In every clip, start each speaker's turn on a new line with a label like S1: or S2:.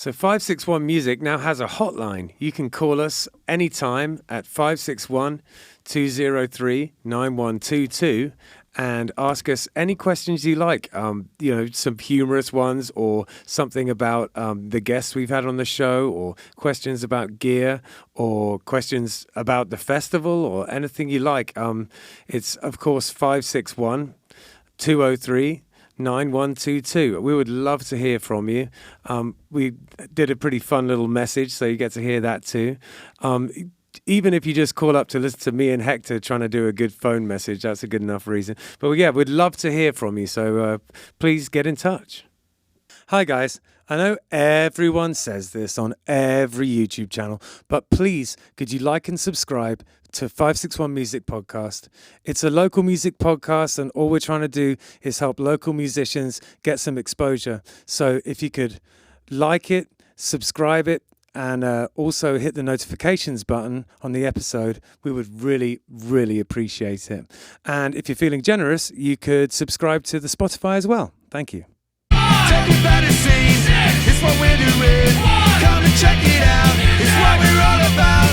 S1: So 561 Music now has a hotline. You can call us anytime at 561-203-9122 and ask us any questions you like. Some humorous ones or something about the guests we've had on the show, or questions about gear, or questions about the festival, or anything you like. It's, of course, 561-203-9122. We would love to hear from you. We did a pretty fun little message, so you get to hear that too. Even if you just call up to listen to me and Hector trying to do a good phone message, that's a good enough reason. But yeah, we'd love to hear from you, so please get in touch. Hi guys, I know everyone says this on every YouTube channel, but please, could you like and subscribe to 561 Music Podcast? It's a local music podcast, and all we're trying to do is help local musicians get some exposure. So if you could like it, subscribe it, and also hit the notifications button on the episode, we would really, really appreciate it. And if you're feeling generous, you could subscribe to the Spotify as well. Thank you.
S2: Take it by the scene, it's what we're doing. Come and check it out, it's what we're all about.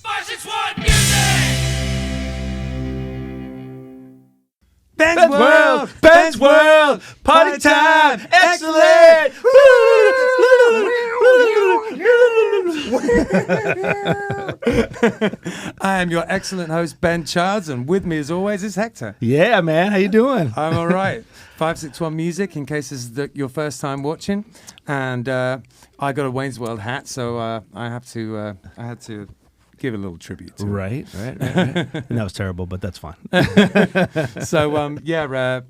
S2: 561 Music!
S1: Ben's World! Ben's World! Party time! Excellent! I am your excellent host, Ben Childs, and with me as always is Hector.
S3: Yeah, man. How you doing?
S1: I'm all right. 561 Music, in case this is your first time watching. And I got a Wayne's World hat, so I had to give a little tribute to it.
S3: Right. And that was terrible, but that's fine.
S1: So,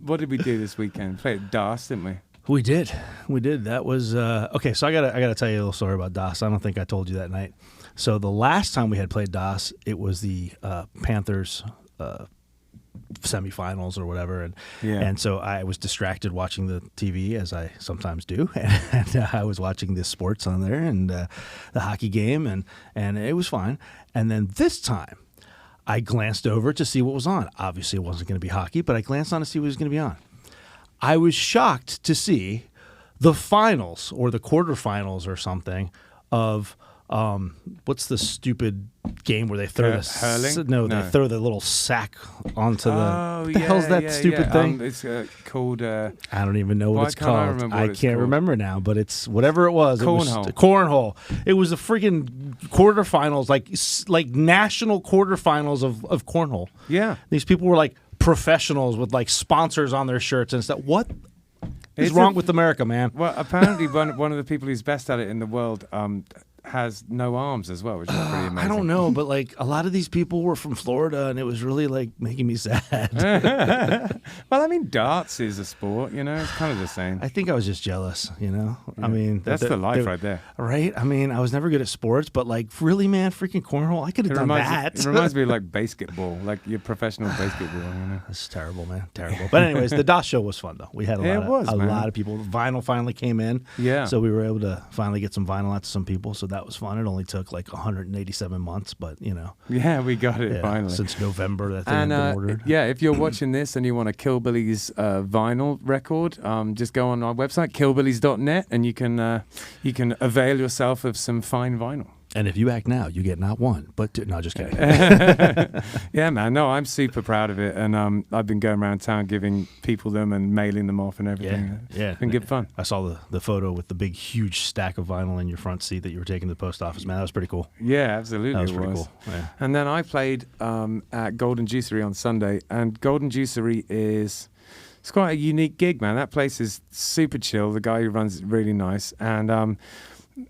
S1: what did we do this weekend? Played DAS, didn't we?
S3: We did. That was okay. So I gotta tell you a little story about DAS. I don't think I told you that night. So the last time we had played DAS, it was the Panthers semifinals or whatever, and so I was distracted watching the TV, as I sometimes do, and I was watching the sports on there and the hockey game, and it was fine. And then this time, I glanced over to see what was on. Obviously, it wasn't going to be hockey, but I glanced on to see what was going to be on. I was shocked to see the finals or the quarterfinals or something of what's the stupid game where they throw
S1: hurling?
S3: No, they throw the little sack onto the hell's that stupid thing?
S1: It's called
S3: I don't even know what it's called. I can't
S1: called.
S3: Remember now, but it's whatever it was.
S1: Cornhole.
S3: Cornhole. It was the freaking quarterfinals, like national quarterfinals of cornhole.
S1: Yeah.
S3: These people were like professionals with like sponsors on their shirts and stuff. What is wrong with America, man?
S1: Well, apparently one of the people who's best at it in the world has no arms as well, which is pretty amazing.
S3: I don't know, but like a lot of these people were from Florida, and it was really like making me sad.
S1: Well, I mean, darts is a sport, it's kind of the same.
S3: I think I was just jealous,
S1: Yeah.
S3: I mean,
S1: that's the life right there.
S3: Right? I mean, I was never good at sports, but like, really, man, freaking cornhole, I could have done that.
S1: It reminds me of like basketball, like your professional basketball,
S3: That's terrible, man. Terrible. But anyways, the DAS show was fun, though. We had a lot of people. Vinyl finally came in.
S1: Yeah.
S3: So we were able to finally get some vinyl out to some people, so that was fun. It only took like 187 months, but
S1: Yeah, we got it finally.
S3: Since November that thing had been ordered.
S1: Yeah, if you're watching this and you want a Killbillies vinyl record, just go on our website, killbillies.net, and you can avail yourself of some fine vinyl.
S3: And if you act now, you get not one, but two. No, just kidding.
S1: Yeah, man. No, I'm super proud of it. And I've been going around town giving people them and mailing them off and everything.
S3: Yeah.
S1: It's been good fun.
S3: I saw the photo with the big, huge stack of vinyl in your front seat that you were taking to the post office. Man, that was pretty cool.
S1: Yeah, absolutely.
S3: That was pretty cool. Yeah.
S1: And then I played at Golden Juicery on Sunday. And Golden Juicery it's quite a unique gig, man. That place is super chill. The guy who runs it really nice. And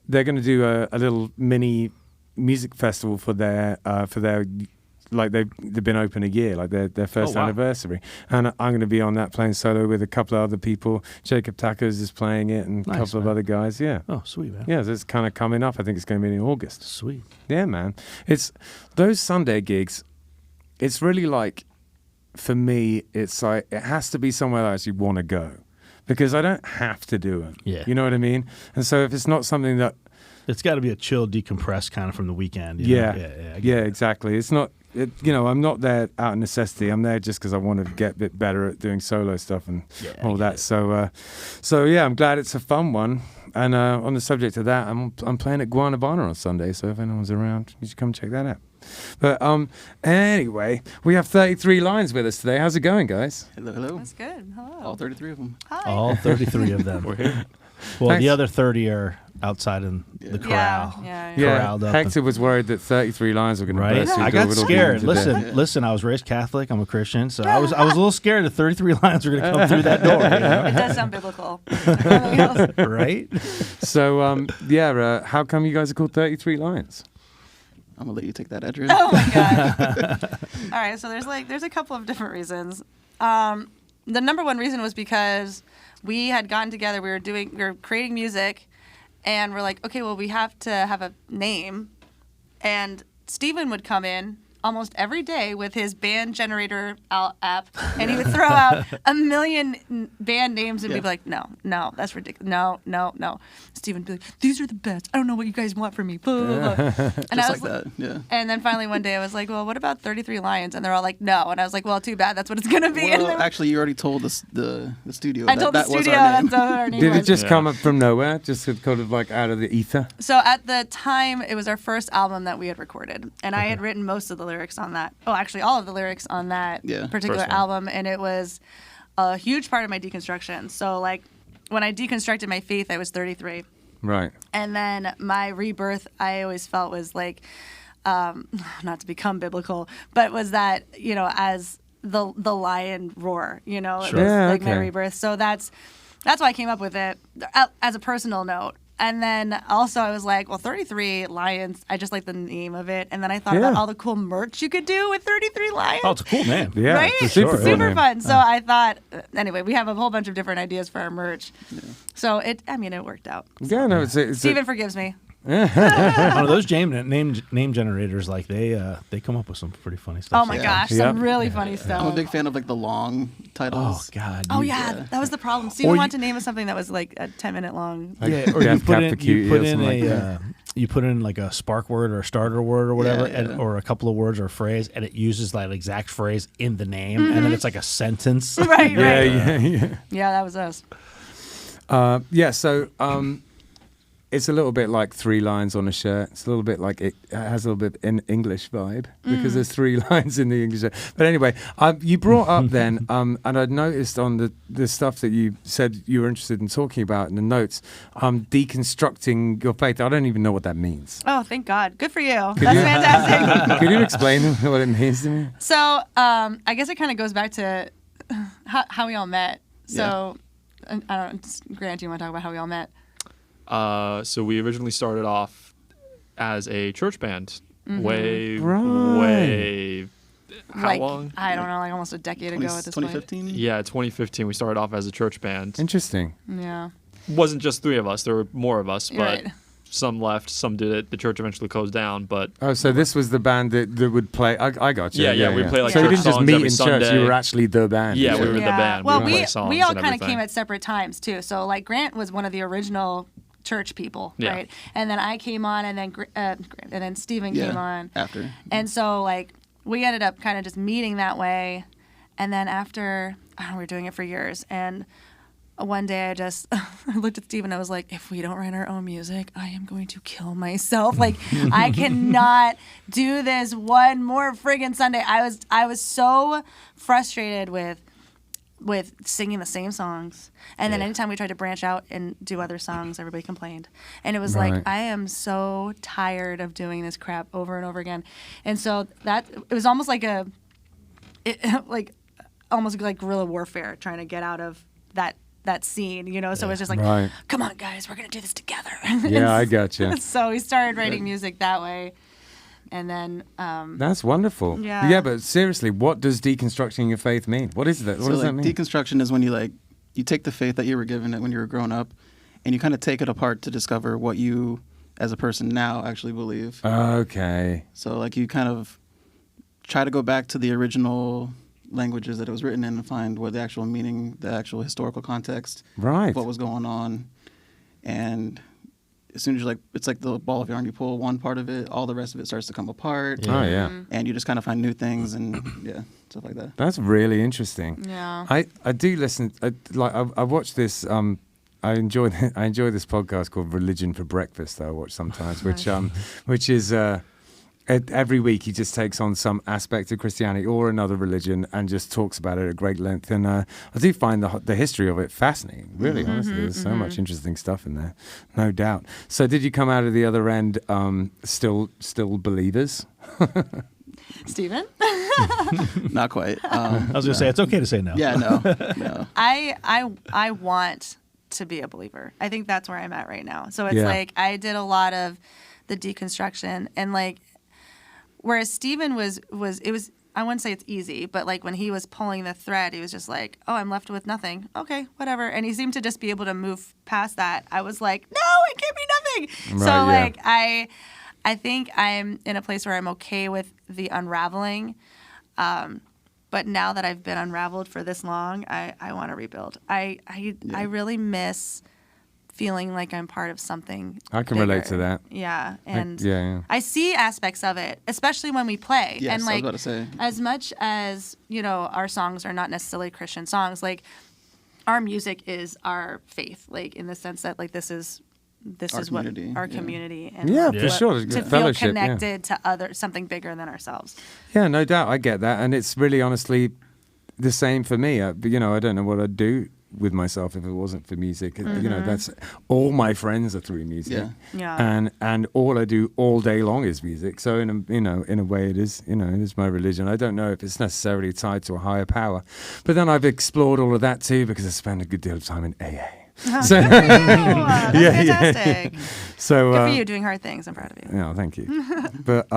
S1: they're going to do a little mini music festival for their like they've been open a year, like their first anniversary, and I'm going to be on that playing solo with a couple of other people. Jacob Tackers is playing it, and a couple of other guys. Yeah.
S3: Oh, sweet, man.
S1: Yeah, so it's kind of coming up. I think it's going to be in August.
S3: Sweet.
S1: Yeah, man. It's those Sunday gigs. It's really like, for me, it's like it has to be somewhere I actually want to go. Because I don't have to do it.
S3: Yeah.
S1: You know what I mean? And so if it's not something that...
S3: It's got to be a chill, decompressed kind of from the weekend.
S1: Yeah,
S3: Yeah,
S1: exactly. It's not... I'm not there out of necessity. I'm there just because I want to get a bit better at doing solo stuff and all that. So yeah, I'm glad it's a fun one. And on the subject of that, I'm playing at Guanabana on Sunday. So if anyone's around, you should come check that out. But anyway, we have 33 lines with us today. How's it going, guys?
S4: Hello.
S5: That's good. Hello.
S4: All 33 of them.
S5: Hi.
S3: All 33 of them.
S4: We're here.
S3: Well,
S1: Thanks.
S3: the other 30 are outside in the corral.
S5: Yeah.
S3: Corralled up
S1: Hector was worried that 33 lines were going to
S3: Right,
S1: burst.
S3: I got scared. Listen. I was raised Catholic. I'm a Christian, so I was a little scared that 33 lines were going to come through that door.
S5: It does sound biblical.
S3: Right?
S1: So how come you guys are called 33 lines?
S4: I'm going to let you take that, Adrian.
S5: Oh my god. All right, so there's a couple of different reasons. The number one reason was because we had gotten together, we were creating music, and we're like, okay, well, we have to have a name. And Steven would come in almost every day with his band generator app, and he would throw out a million band names, and we'd be like, no, that's ridiculous. No. Steven would be like, these are the best. I don't know what you guys want from me. Blah, blah, blah. And
S4: Just like that, yeah.
S5: And then finally one day I was like, well, what about 33 Lions? And they're all like, no. And I was like, well, too bad. That's what it's going to be.
S4: Well, actually, you already told us the studio.
S5: I told the studio that's what our name
S1: Did
S5: was.
S1: it just come up from nowhere? Just kind of like out of the ether?
S5: So at the time, it was our first album that we had recorded. And I had written most of the lyrics on that. Oh, actually, all of the lyrics on that particular
S4: first one.
S5: album. And it was a huge part of my deconstruction. So, like, when I deconstructed my faith, I was 33.
S1: Right.
S5: And then my rebirth, I always felt was like, not to become biblical, but was that, as the lion roar,
S3: Sure.
S5: It was
S1: Yeah,
S5: like my
S1: okay.
S5: rebirth. So that's why I came up with it as a personal note. And then also I was like, well, 33 Lions, I just like the name of it. And then I thought about all the cool merch you could do with 33 Lions.
S3: Oh, it's a cool name.
S1: Yeah,
S5: Right?
S1: it's a super
S3: Sure.
S1: cool
S5: Super
S1: name.
S5: fun. So I thought, anyway, we have a whole bunch of different ideas for our merch. Yeah. So it worked out.
S1: Yeah, no, it's
S5: Steven forgives me.
S3: One of those name generators, like they come up with some pretty funny stuff.
S5: Oh my gosh, some really funny stuff.
S4: I'm a big fan of like the long
S3: Oh
S4: titles.
S3: God.
S5: Oh yeah, that was the problem. Steven wanted to name us something that was like a 10-minute long.
S3: Yeah, or
S1: Death Cab for Cutie or something like that.
S3: You put in like a spark word or a starter word or whatever, or a couple of words or a phrase, and it uses that exact phrase in the name, and then it's like a sentence.
S5: Right.
S1: Yeah.
S5: Yeah, that was us.
S1: So it's a little bit like 3 lines on a shirt. It's a little bit like it has a little bit an English vibe because there's 3 lines in the English shirt. But anyway, you brought up then, and I'd noticed on the stuff that you said you were interested in talking about in the notes, deconstructing your faith. I don't even know what that means.
S5: Oh, thank God. Good for you. That's fantastic.
S1: Could you explain what it means to me?
S5: So I guess it kind of goes back to how we all met. So I don't, Grant, do you want to talk about how we all met?
S6: So we originally started off as a church band way how long?
S5: I don't know, like almost a decade ago at this point.
S4: 2015?
S6: Yeah, 2015 we started off as a church band.
S1: Interesting.
S5: Yeah.
S6: Wasn't just 3 of us, there were more of us, but
S5: Right.
S6: some left, some did it. The church eventually closed down, but
S1: Oh, so this was the band that would play. I got you.
S6: Yeah, we play like
S1: So you
S6: church
S1: didn't just
S6: songs
S1: meet
S6: every
S1: in church.
S6: Sunday.
S1: You were actually the band.
S6: Yeah, we were the band.
S5: Well,
S6: we would play songs
S5: we all
S6: and
S5: kind of
S6: everything.
S5: came at separate times too. So like Grant was one of the original church people,
S6: Yeah.
S5: right? And then I came on, and then Steven came on.
S4: After.
S5: And so like we ended up kind of just meeting that way. And then after, I don't know, we were doing it for years. And one day I just I looked at Steven and I was like, if we don't write our own music, I am going to kill myself. Like I cannot do this one more friggin' Sunday. I was so frustrated with singing the same songs. And then anytime we tried to branch out and do other songs, everybody complained. And it was
S1: Right.
S5: like, I am so tired of doing this crap over and over again. And so it was almost like almost like guerrilla warfare, trying to get out of that scene, So it was just like,
S1: Right.
S5: come on, guys, we're going to do this together.
S1: Yeah, I got you.
S5: So we started writing music that way. And then,
S1: That's wonderful.
S5: Yeah.
S1: Yeah, but seriously, what does deconstructing your faith mean? What is that? What
S4: So
S1: does
S4: like
S1: that mean?
S4: deconstruction is when you take the faith that you were given when you were growing up, and you kind of take it apart to discover what you, as a person now, actually believe.
S1: Okay.
S4: So like you kind of try to go back to the original languages that it was written in and find what the actual meaning, the actual historical context,
S1: Right.
S4: what was going on, and as soon as you it's like the ball of yarn. You pull one part of it, all the rest of it starts to come apart.
S1: Oh yeah.
S4: And you just kind of find new things and stuff like that.
S1: That's really interesting.
S5: Yeah.
S1: I do listen. I watch this. I enjoy this podcast called Religion for Breakfast that I watch sometimes, which is every week he just takes on some aspect of Christianity or another religion and just talks about it at great length. And I do find the history of it fascinating. Really, honestly, there's so much interesting stuff in there, no doubt. So, did you come out of the other end still believers?
S5: Steven?
S4: Not quite.
S3: I was going to say, it's okay to say no.
S4: Yeah, no.
S5: I want to be a believer. I think that's where I'm at right now. So it's like I did a lot of the deconstruction, and like whereas Steven was it was, I wouldn't say it's easy, but like when he was pulling the thread, he was just like, oh, I'm left with nothing. Okay, whatever. And he seemed to just be able to move past that. I was like, no, it can't be nothing.
S1: Right,
S5: so
S1: yeah.
S5: like I think I'm in a place where I'm okay with the unraveling. But now that I've been unraveled for this long, I want to rebuild. I really miss feeling like I'm part of something.
S1: I can
S5: bigger.
S1: relate to that.
S5: Yeah, and
S1: yeah.
S5: I see aspects of it, especially when we play.
S4: Yes,
S5: and
S4: I was
S5: like,
S4: about to say.
S5: as much as our songs are not necessarily Christian songs, like our music is our faith, like in the sense that like this is
S4: Our
S5: what
S4: community,
S5: our
S4: yeah.
S5: community and
S1: Yeah,
S5: what-
S1: for sure.
S5: to feel
S1: Fellowship,
S5: connected to something bigger than ourselves.
S1: Yeah, no doubt. I get that. And it's really honestly the same for me. I don't know what I'd do with myself if it wasn't for music. That's all my friends are through music.
S5: Yeah.
S1: And all I do all day long is music. So in a way it is my religion. I don't know if it's necessarily tied to a higher power. But then I've explored all of that too because I spend a good deal of time in AA. So,
S5: That's fantastic.
S1: So
S5: Good for you doing hard things. I'm proud of you.
S1: yeah, thank you. But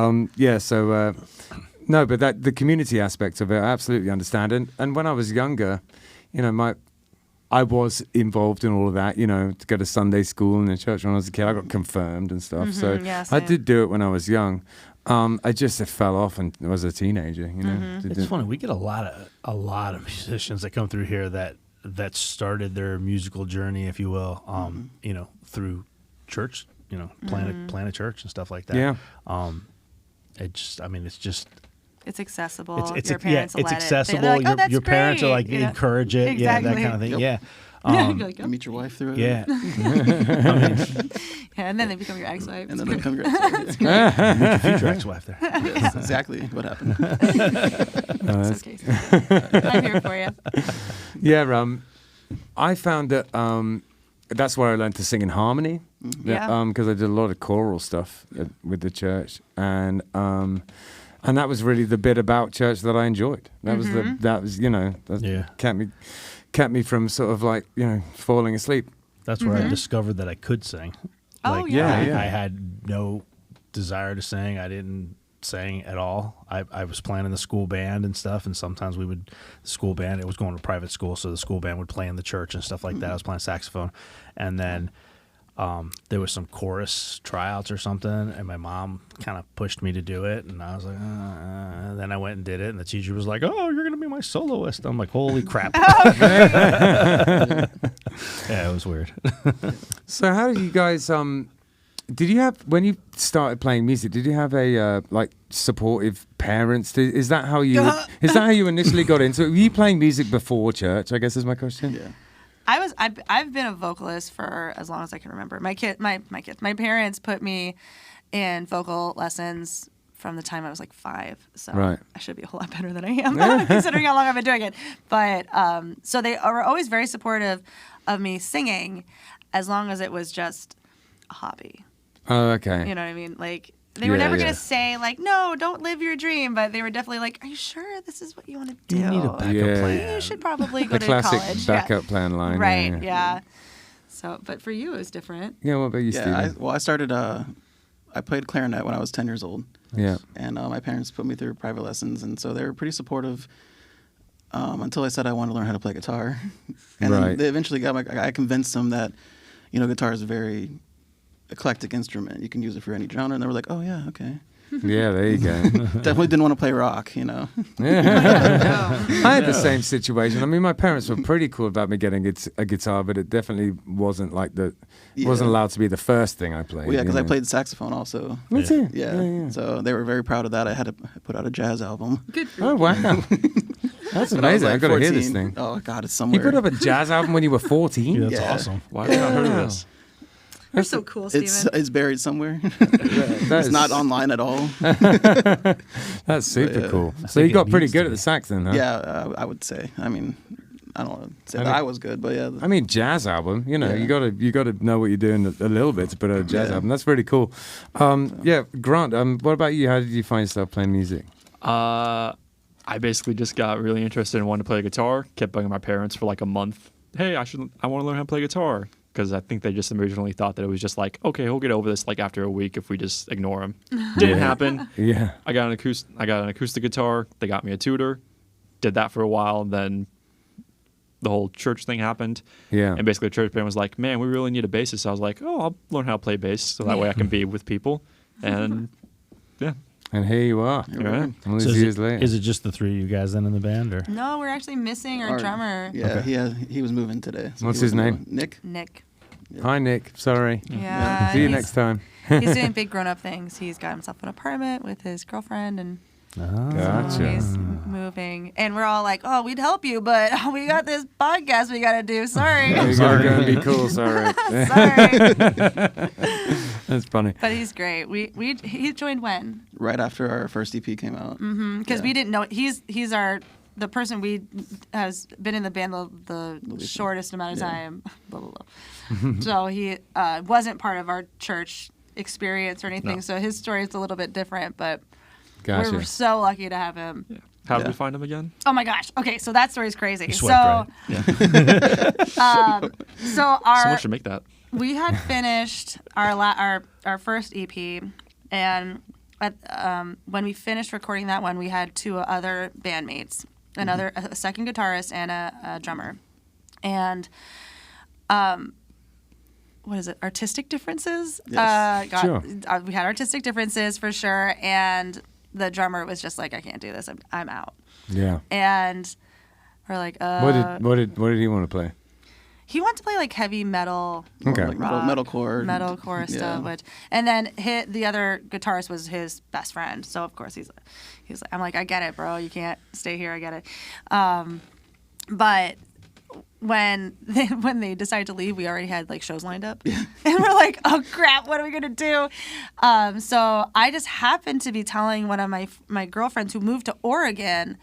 S1: no, but that the community aspect of it, I absolutely understand. And when I was younger, I was involved in all of that. To go to Sunday school and the church when I was a kid. I got confirmed and stuff. So
S5: yeah,
S1: I
S5: same.
S1: did do it when I was young. I just fell off and was a teenager.
S3: It's funny. We get a lot of musicians that come through here that started their musical journey, if you will, through church, plant a church and stuff like that.
S1: Yeah.
S5: It's accessible.
S3: It's
S5: Your parents
S3: it's
S5: let
S3: accessible.
S5: It. They're like, oh, that's
S3: your parents are like
S5: great.
S3: encourage it,
S5: Exactly.
S3: that kind of thing.
S4: Yep.
S3: Yeah.
S5: You're like,
S4: You meet your wife through it.
S3: Yeah.
S5: yeah, and then they become your ex-wife.
S4: And then they become your ex.
S3: Your future ex-wife there.
S4: Yes, exactly what happened.
S5: It's okay. I'm here for you.
S1: Yeah. I found that that's where I learned to sing in harmony.
S5: Yeah.
S1: Because I did a lot of choral stuff with the church, and that was really the bit about church that I enjoyed. That kept me from sort of like falling asleep.
S3: That's where I discovered that I could sing.
S5: Oh, yeah.
S3: I had no desire to sing. I didn't sing at all. I was playing in the school band and stuff, and sometimes it was going to private school, so the school band would play in the church and stuff like that. I was playing saxophone, and then there was some chorus tryouts or something, and my mom kind of pushed me to do it, and I was like, and then I went and did it, and the teacher was like, oh, you're going to be my soloist. I'm like, holy crap. Yeah, it was weird.
S1: So how did you guys did you have, when you started playing music, did you have a supportive parents? Is that how you initially got into it? Were you playing music before church, I guess is my question?
S4: Yeah.
S5: I've been a vocalist for as long as I can remember. My parents put me in vocal lessons from the time I was like 5. So
S1: Right.
S5: I should be a whole lot better than I am considering how long I've been doing it. But so they were always very supportive of me singing as long as it was just a hobby.
S1: Oh, okay.
S5: You know what I mean? Like they were never going to say like, no, don't live your dream. But they were definitely like, are you sure this is what you want to do?
S3: You need a backup
S1: Yeah.
S3: plan.
S5: You should probably go
S1: The
S5: to
S1: classic
S5: college.
S1: backup plan line.
S5: Right. Yeah. So, but for you, it was different.
S1: Yeah, what about you,
S4: Yeah,
S1: Stephen?
S4: I started. I played clarinet when I was 10 years old.
S1: Yeah.
S4: And my parents put me through private lessons, and so they were pretty supportive until I said I wanted to learn how to play guitar. And
S1: Right.
S4: then they eventually I convinced them that, guitar is a very eclectic instrument. You can use it for any genre, and they were like, "Oh yeah, okay."
S1: Yeah, there you go.
S4: Definitely didn't want to play rock, you know.
S1: I had the same situation. I mean, my parents were pretty cool about me getting a guitar, but it definitely wasn't like wasn't allowed to be the first thing I played.
S4: Well, yeah, because I played saxophone also.
S1: Me too.
S4: Yeah. So they were very proud of that. I had to put out a jazz album.
S5: Good for
S1: Oh,
S5: you.
S1: wow. That's
S4: When I was,
S1: amazing.
S4: like,
S1: I've got to hear this
S4: 14.
S1: thing.
S4: Oh God, it's
S1: You
S4: somewhere.
S1: put up a jazz album when you were 14?
S3: That's
S4: Yeah.
S3: awesome.
S6: Why have I not heard of this?
S5: You're so cool, Steven.
S4: It's buried somewhere.
S1: That
S4: It's
S1: is-
S4: not online at all.
S1: That's super
S4: yeah.
S1: cool.
S3: I
S1: So you
S3: think
S1: got
S3: it
S1: pretty
S3: needs
S1: good
S3: to
S1: at
S3: be.
S1: the sax then, huh?
S4: Yeah, I would say. I mean, I don't want to say
S1: I
S4: that
S1: mean-
S4: I was good, but yeah.
S1: I mean, jazz album. You know,
S4: Yeah.
S1: you got to know what you're doing a little bit to put out a jazz
S4: Yeah.
S1: album. That's really cool. Yeah, Grant. What about you? How did you find yourself playing music?
S6: I basically just got really interested and wanted to play guitar. Kept bugging my parents for like a month. Hey, I want to learn how to play guitar, because I think they just originally thought that it was just like, okay, he'll get over this like after a week if we just ignore him. Didn't happen.
S1: Yeah.
S6: I got an acoustic guitar. They got me a tutor. Did that for a while. Then the whole church thing happened.
S1: Yeah.
S6: And basically the church band was like, man, we really need a bassist. So I was like, oh, I'll learn how to play bass so that way I can be with people. And yeah.
S1: And here you are.
S6: All right.
S1: All
S3: So
S1: these
S3: is
S1: years
S3: it,
S1: later.
S3: is it just the three of you guys then in the band, or?
S5: No, we're actually missing our drummer,
S4: Yeah, he was moving today. so
S1: What's
S4: he
S1: his
S4: was
S1: name?
S4: moving. Nick.
S5: Nick.
S1: Hi, Nick. Sorry.
S5: Yeah.
S1: See you
S5: he's-
S1: next time.
S5: He's doing big grown-up things. He's got himself an apartment with his girlfriend, and
S1: Gotcha.
S5: he's moving. And we're all like, "Oh, we'd help you, but we got this podcast we got to do. Sorry,
S1: You gotta go and be cool. Sorry.
S5: sorry."
S1: That's funny.
S5: But he's great. He joined when?
S4: Right after our first EP came out.
S5: Because
S4: Yeah.
S5: we didn't know he's the person we has been in the band the shortest amount of
S4: Yeah.
S5: time. Blah, blah, blah. So he wasn't part of our church experience or anything.
S6: No.
S5: So his story is a little bit different, but
S1: Gotcha.
S5: we're so lucky to have him.
S6: Yeah. How did
S4: Yeah.
S6: we find him again?
S5: Oh my gosh. Okay, so that story's crazy.
S3: You swiped
S5: So our
S6: Someone should make that.
S5: we had finished our first EP, and when we finished recording that one, we had two other bandmates, a second guitarist and a drummer, and what is it? Artistic differences.
S4: Yes.
S1: Sure.
S5: We had artistic differences for sure, and the drummer was just like, "I can't do this. I'm out."
S1: Yeah.
S5: And we're like,
S1: What did he want to play?
S5: He wanted to play like heavy metal,
S1: Okay.
S4: Like
S5: rock,
S4: metalcore.
S5: metalcore stuff. And then the other guitarist was his best friend. So of course he's like, I'm like, I get it, bro. You can't stay here. I get it. But when they decided to leave, we already had like shows lined up, and we're like, oh crap, what are we gonna do? So I just happened to be telling one of my girlfriends who moved to Oregon.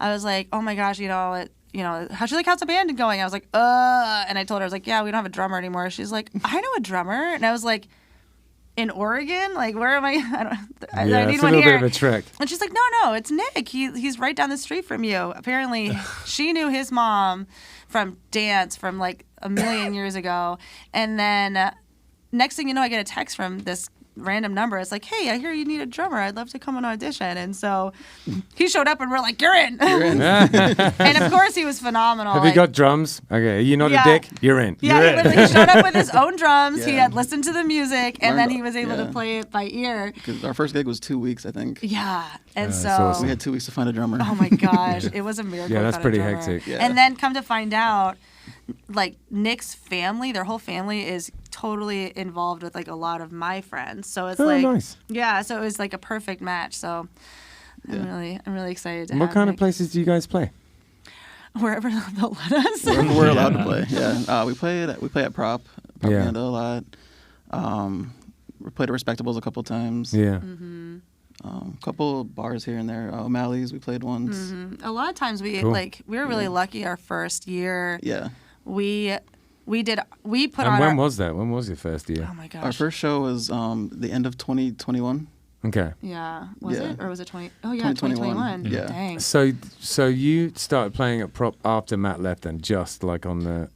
S5: I was like, oh my gosh, how's the band going? I was like, and I told her, I was like, yeah, we don't have a drummer anymore. She's like, I know a drummer. And I was like, in Oregon? Like, where am I? I need
S1: it's a
S5: one
S1: little
S5: here.
S1: bit of a trek.
S5: And she's like, no, it's Nick. He's right down the street from you. Apparently, she knew his mom from dance from like a million years ago. And then next thing you know, I get a text from this random number. It's like, hey, I hear you need a drummer. I'd love to come on audition. And so he showed up and we're like, you're in. And of course he was phenomenal.
S1: Have you got drums? Okay, you're not
S5: Yeah.
S1: a dick. You're in.
S5: Yeah, he showed up with his own drums. He
S4: Yeah.
S5: had listened to the music, and then
S4: Learned-
S5: he was able to
S4: yeah.
S5: play it by ear.
S4: 'Cause our first gig was 2 weeks, I think.
S5: Yeah, and
S1: That's
S5: so
S1: awesome.
S4: We had 2 weeks to find a drummer.
S5: oh my gosh, it was a miracle.
S1: Yeah,
S5: we
S1: that's
S5: found a
S1: pretty
S5: drummer.
S1: hectic.
S4: Yeah.
S5: And then come to find out, like Nick's family, their whole family is totally involved with like a lot of my friends. So it's
S1: Oh,
S5: like
S1: nice.
S5: yeah, so it was like a perfect match. So I'm really excited to
S1: What
S5: have
S1: kind of
S5: Nick
S1: places do you guys play?
S5: wherever they'll let us.
S4: We're allowed to play. Yeah, we play at Propaganda a lot. We played at Respectables a couple times.
S1: Yeah.
S5: Mm-hmm.
S4: Couple bars here and there. O'Malley's we played once.
S5: A lot of times we
S1: Cool.
S5: we were really lucky. Our first year,
S4: Yeah.
S5: we put
S1: And
S5: on.
S1: when was that? When was your first year?
S5: Oh my gosh.
S4: Our first show was the end of 2021.
S1: Okay.
S5: Yeah. Was
S4: Yeah.
S5: it? Or was it 20? Oh, yeah,
S4: 2021.
S5: 2021.
S4: Yeah.
S5: Dang.
S1: So you started playing at Prop after Matt left, then just like on the.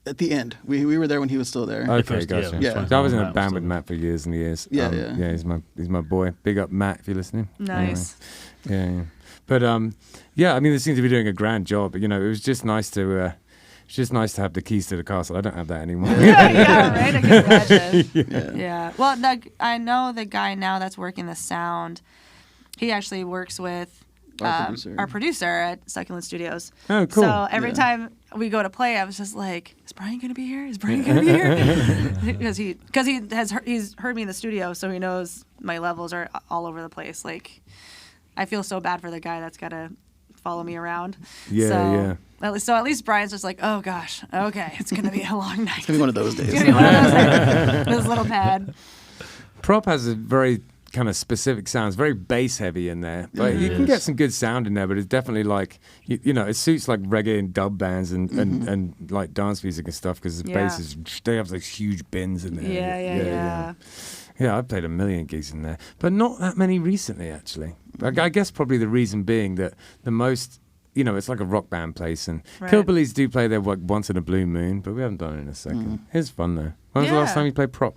S4: At the end, we were there when he was still there.
S1: Okay,
S3: first-
S1: gotcha.
S4: yeah.
S1: So I was in a
S3: Matt was
S1: band
S3: still
S1: with
S3: there.
S1: Matt for years and years.
S4: Yeah,
S1: Yeah, he's my boy. Big up Matt if you're listening.
S5: Nice.
S1: Anyway. Yeah. But yeah, I mean, they seem to be doing a grand job. You know, it was just nice to It's just nice to have the keys to the castle. I don't have that anymore.
S5: Yeah, right. I can imagine.
S4: Yeah.
S5: Well, I know the guy now that's working the sound. He actually works with our producer at Succulent Studios.
S1: Oh, cool.
S5: So every time we go to play, I was just like, "Is Brian gonna be here? Is Brian gonna be here?" Because he's heard me in the studio, so he knows my levels are all over the place. Like, I feel so bad for the guy that's gotta follow me around.
S1: Yeah.
S5: At least Brian's just like, "Oh gosh, okay, it's gonna be a long night."
S4: It's gonna be one of those days.
S5: It's gonna be one of those days. This little pad.
S1: Prop has a very kind of specific sounds, very bass heavy in there, but you can get some good sound in there. But it's definitely like you know, it suits like reggae and dub bands and like dance music and stuff, because the bass is, they have those huge bins in there. Yeah, I've played a million gigs in there, but not that many recently actually. I guess probably the reason being that the most, you know, it's like a rock band place, and Hillbillies do play there like once in a blue moon, but we haven't done it in a second. It's fun though. When was the last time you played Prop?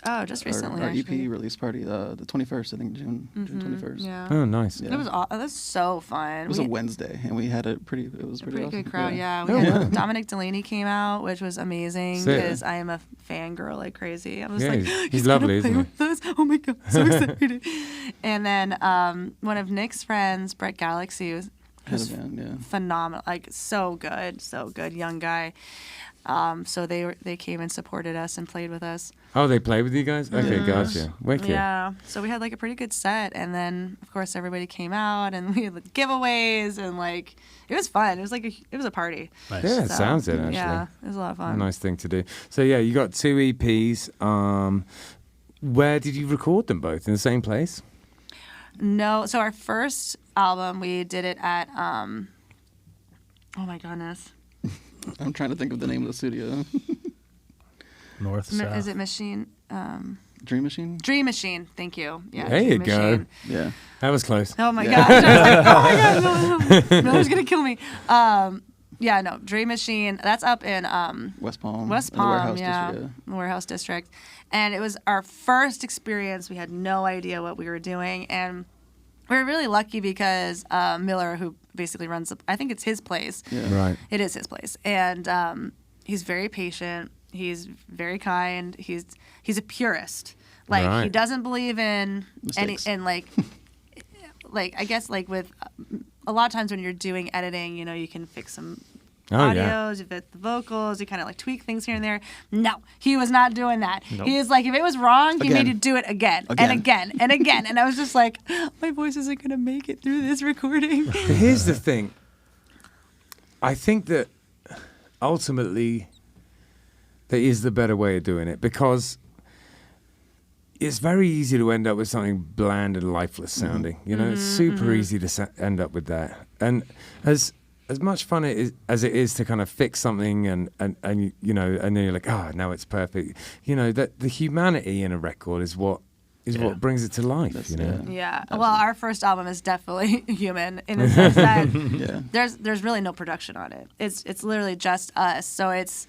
S5: Oh, just recently.
S4: Our EP
S5: actually.
S4: release party, the 21st, I think, June 21st.
S5: Yeah.
S1: Oh, nice.
S4: Yeah.
S5: It was that's so fun.
S4: It was a Wednesday, and we had it pretty
S5: pretty
S4: awesome.
S5: good crowd. Yeah. We had Dominic Delaney came out, which was amazing because I am a fangirl like crazy. I was like,
S1: he's lovely,
S5: gonna
S1: isn't
S5: play with us? Oh my god, so excited! And then one of Nick's friends, Brett Galaxy, was phenomenal. Like so good, young guy. So they came and supported us and played with us.
S1: Oh, they played with you guys? Okay, gotcha. Wicked.
S5: Yeah. So we had like a pretty good set, and then of course everybody came out, and we had like, giveaways, and like it was fun. It was like it was a party.
S3: Nice.
S1: Yeah, it sounds it actually.
S5: Yeah, it was a lot of fun.
S1: Nice thing to do. So yeah, you got 2 EPs. Where did you record them both? In the same place?
S5: No. So our first album, we did it at oh my goodness.
S4: I'm trying to think of the name of the studio.
S3: North, south.
S5: Is it Machine?
S4: Dream Machine?
S5: Dream Machine. Thank you. Yeah.
S1: There you
S5: Dream
S1: go.
S5: Machine.
S4: Yeah.
S1: That was close.
S5: Oh my gosh. I was like, oh my god, no, Miller's gonna kill me. Yeah, no, Dream Machine. That's up in
S4: West Palm.
S5: West
S4: in the
S5: Palm,
S4: Warehouse
S5: yeah,
S4: District,
S5: the Warehouse District. And it was our first experience. We had no idea what we were doing, and we were really lucky because Miller, who basically runs, I think it's his place.
S4: Yeah.
S1: Right.
S5: It is his place, and he's very patient. He's very kind. He's a purist. Like he doesn't believe in
S4: mistakes.
S5: any, and like I guess like with a lot of times when you're doing editing, you know, you can fix some audios, you fit the vocals, you kind of like tweak things here and there. No, he was not doing that.
S6: Nope.
S5: He was like, if it was wrong, he made you do it again and again and again. And I was just like, my voice isn't gonna make it through this recording.
S1: But here's the thing. I think that ultimately there is the better way of doing it, because it's very easy to end up with something bland and lifeless sounding. You know, it's super easy to end up with that. And as much fun as it is to kind of fix something and you know, and then you're like, oh, now it's perfect. You know, that the humanity in a record is what brings it to life. You know.
S5: Yeah.
S4: Absolutely.
S5: Well, our first album is definitely human in the sense that there's really no production on it. It's literally just us. So it's,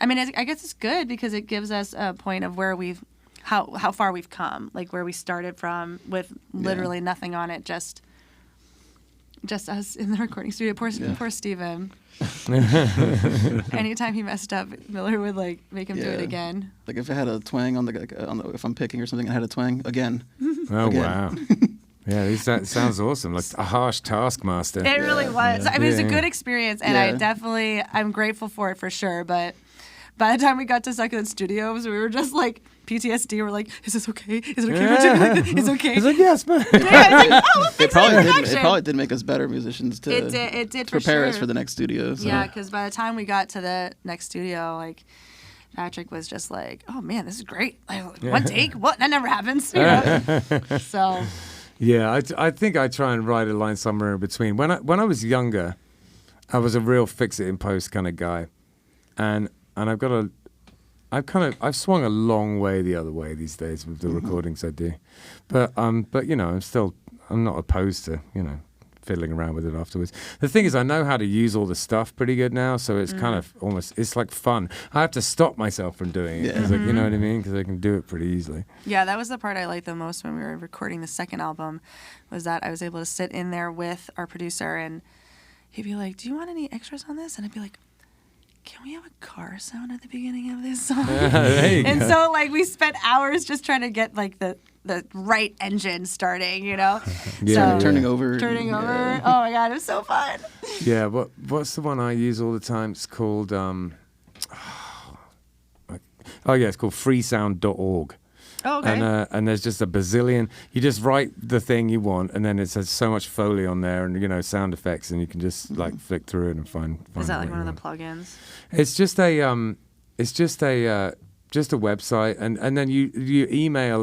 S5: I mean, I guess it's good because it gives us a point of where how far we've come, like where we started from with literally nothing on it, just us in the recording studio. Poor Steven. Anytime he messed up, Miller would like make him do it again.
S4: Like if I had a twang on the if I'm picking or something, I had a twang again.
S1: Oh
S4: again.
S1: wow. Yeah, that sounds awesome. Like a harsh taskmaster.
S5: It really was. I mean, it was a good experience, and I'm grateful for it for sure. But by the time we got to Succulent Studios, we were just like PTSD. We're like, is this okay? Is it okay? It's okay.
S1: He's like, yes, man.
S4: It probably did make us better musicians to
S5: it did
S4: to prepare us
S5: sure.
S4: for the next studio. So.
S5: Yeah, because by the time we got to the next studio, like Patrick was just like, oh man, this is great. Like, one take? What? That never happens. You know? So.
S1: Yeah, I think I try and write a line somewhere in between. When I was younger, I was a real fix it in post kind of guy, and I've swung a long way the other way these days with the recordings I do, but you know, I'm not opposed to, you know, fiddling around with it afterwards. The thing is, I know how to use all the stuff pretty good now, so it's kind of it's like fun. I have to stop myself from doing it, cause you know what I mean, because I can do it pretty easily.
S5: Yeah, that was the part I liked the most when we were recording the second album, was that I was able to sit in there with our producer, and he'd be like, do you want any extras on this? And I'd be like, can we have a car sound at the beginning of this song?
S1: There you
S5: And
S1: go.
S5: so like we spent hours just trying to get like the right engine starting, you know?
S1: Yeah,
S5: So,
S4: Turning over.
S5: Turning over.
S4: Yeah.
S5: Oh my God, it was so fun.
S1: Yeah, what's the one I use all the time? It's called it's called freesound.org.
S5: Oh, okay.
S1: And there's just a bazillion. You just write the thing you want, and then it says so much Foley on there, and sound effects, and you can just like flick through it and find.
S5: Is that
S1: what
S5: like
S1: you
S5: one of
S1: want.
S5: the plugins?
S1: It's just a website, and then you email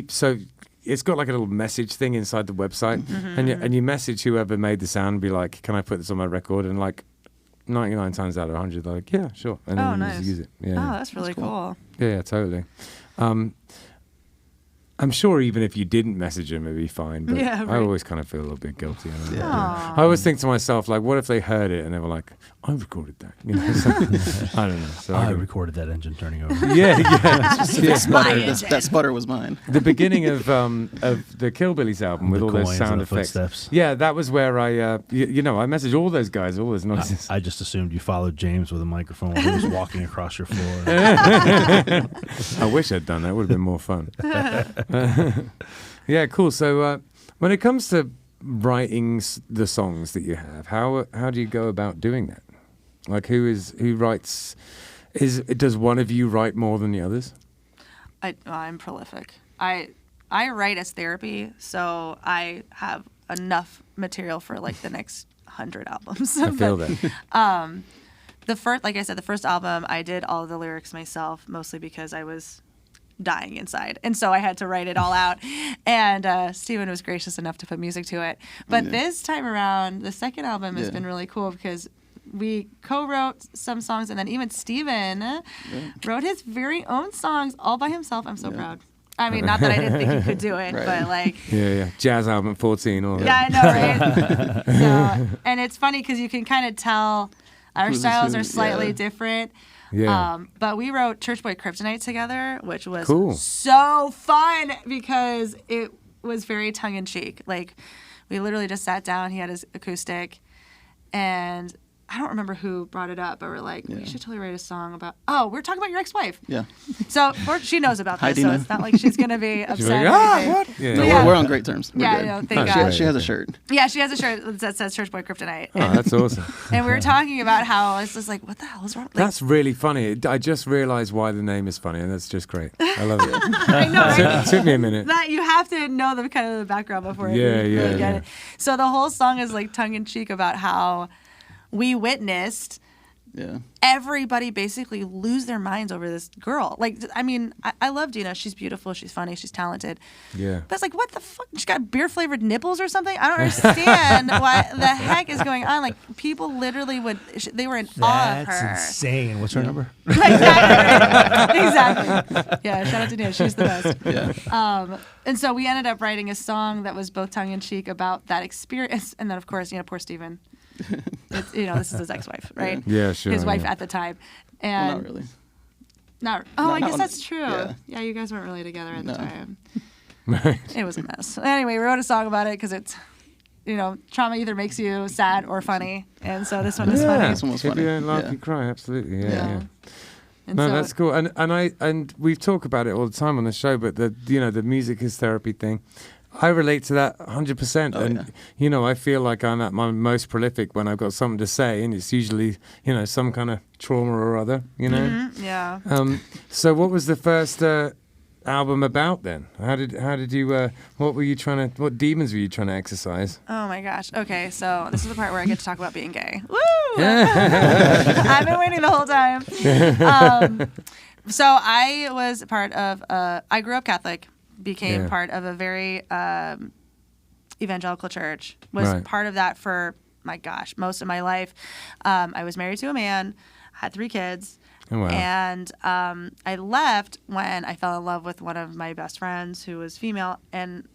S1: so it's got like a little message thing inside the website, and you message whoever made the sound, and be like, can I put this on my record? And like 99 times out of 100, they're like, yeah, sure, and then you
S5: nice.
S1: just use it. Yeah,
S5: Oh, that's really cool.
S1: yeah, totally. I'm sure even if you didn't message them, it'd be fine. But
S5: Yeah,
S1: I
S5: right.
S1: always kind of feel a little bit guilty. I don't know.
S5: Aw.
S1: I always think to myself, like, what if they heard it and they were like, I recorded that? So, I don't know. So
S3: I
S1: I
S3: recorded that engine turning over.
S1: yeah.
S4: Sputter,
S5: engine.
S4: that sputter was mine.
S1: The beginning of the Killbillies album with
S3: The
S1: all those
S3: coins
S1: sound
S3: and the
S1: effects.
S3: footsteps.
S1: Yeah, that was where I messaged all those guys, all those noises.
S3: I just assumed you followed James with a microphone while he was walking across your floor.
S1: I wish I'd done that. It would have been more fun. Yeah, cool. So when it comes to writing the songs that you have, how do you go about doing that? Like, who writes? Does one of you write more than the others?
S5: I'm prolific. I write as therapy, so I have enough material for like the next 100 albums.
S1: I feel that.
S5: The first album, I did all of the lyrics myself, mostly because I was dying inside, and so I had to write it all out. And Steven was gracious enough to put music to it. But this time around, the second album has been really cool because we co-wrote some songs, and then even Steven wrote his very own songs all by himself. I'm so proud. I mean, not that I didn't think he could do it, but like...
S1: Yeah. Jazz album 14, all that.
S5: Yeah, I know, right? So, and it's funny because you can kind of tell our styles are slightly different.
S1: Yeah.
S5: But we wrote Church Boy Kryptonite together, which was
S1: Cool.
S5: so fun because it was very tongue-in-cheek. Like, we literally just sat down, he had his acoustic, and I don't remember who brought it up, but we're like, we should totally write a song about, we're talking about your ex-wife.
S4: Yeah.
S5: So she knows about
S4: Hi,
S5: this, so
S4: Dina.
S5: it's not like she's going to be upset.
S1: She's like,
S5: or anything.
S1: what? Yeah.
S4: No,
S5: Yeah.
S4: we're on great terms. We're
S5: Yeah,
S4: good.
S5: I know, thank
S1: Oh,
S5: God.
S4: She has a shirt.
S5: Yeah, she has a shirt that says Church Boy Kryptonite.
S1: Oh, that's awesome.
S5: And we were talking about how it's just like, what the hell is wrong? Like,
S1: That's really funny. I just realized why the name is funny, and that's just great. I love it.
S5: I know, right?
S1: Took me a minute.
S5: That you have to know the kind of the background before you
S1: Yeah,
S5: really
S1: yeah,
S5: get
S1: yeah.
S5: it. So the whole song is like tongue in cheek about how we witnessed
S4: Yeah.
S5: everybody basically lose their minds over this girl. Like, I mean, I love Dina. She's beautiful. She's funny. She's talented.
S1: Yeah.
S5: But it's like, what the fuck? She got beer flavored nipples or something? I don't understand what the heck is going on. Like, people literally they were in awe of her.
S3: That's insane. What's her number?
S5: Exactly. Exactly. Yeah, shout out to Dina. She's the best.
S4: Yeah.
S5: And so we ended up writing a song that was both tongue in cheek about that experience, and then of course, poor Steven. It's, this is his ex-wife, right?
S1: Yeah, sure.
S5: His wife
S1: yeah.
S5: at the time,
S4: Well,
S5: and
S4: not really.
S5: I guess
S4: not-
S5: that's true.
S4: yeah.
S5: You guys weren't really together at the
S4: No.
S5: time.
S1: Right.
S5: It was a mess. Anyway, we wrote a song about it because it's, trauma either makes you sad or funny, and so this one is
S1: Yeah.
S5: funny.
S4: This one was
S1: If
S4: funny.
S1: you don't laugh,
S4: Yeah.
S1: you cry. Absolutely. Yeah.
S5: Yeah.
S1: yeah.
S5: And
S1: No,
S5: so,
S1: that's cool. And we've talked about it all the time on the show, but the music is therapy thing. I relate to that 100%.
S4: Oh,
S1: and I feel like I'm at my most prolific when I've got something to say, and it's usually some kind of trauma or other.
S5: yeah.
S1: So what was the first album about then? How did you? What demons were you trying to exercise?
S5: Oh my gosh. Okay, so this is the part where I get to talk about being gay. Woo! I've been waiting the whole time. So I was part of. I grew up Catholic, became
S1: Yeah.
S5: part of a very evangelical church. Was
S1: Right.
S5: part of that for most of my life. I was married to a man, had 3 kids.
S1: Oh, wow.
S5: And I left when I fell in love with one of my best friends who was female. And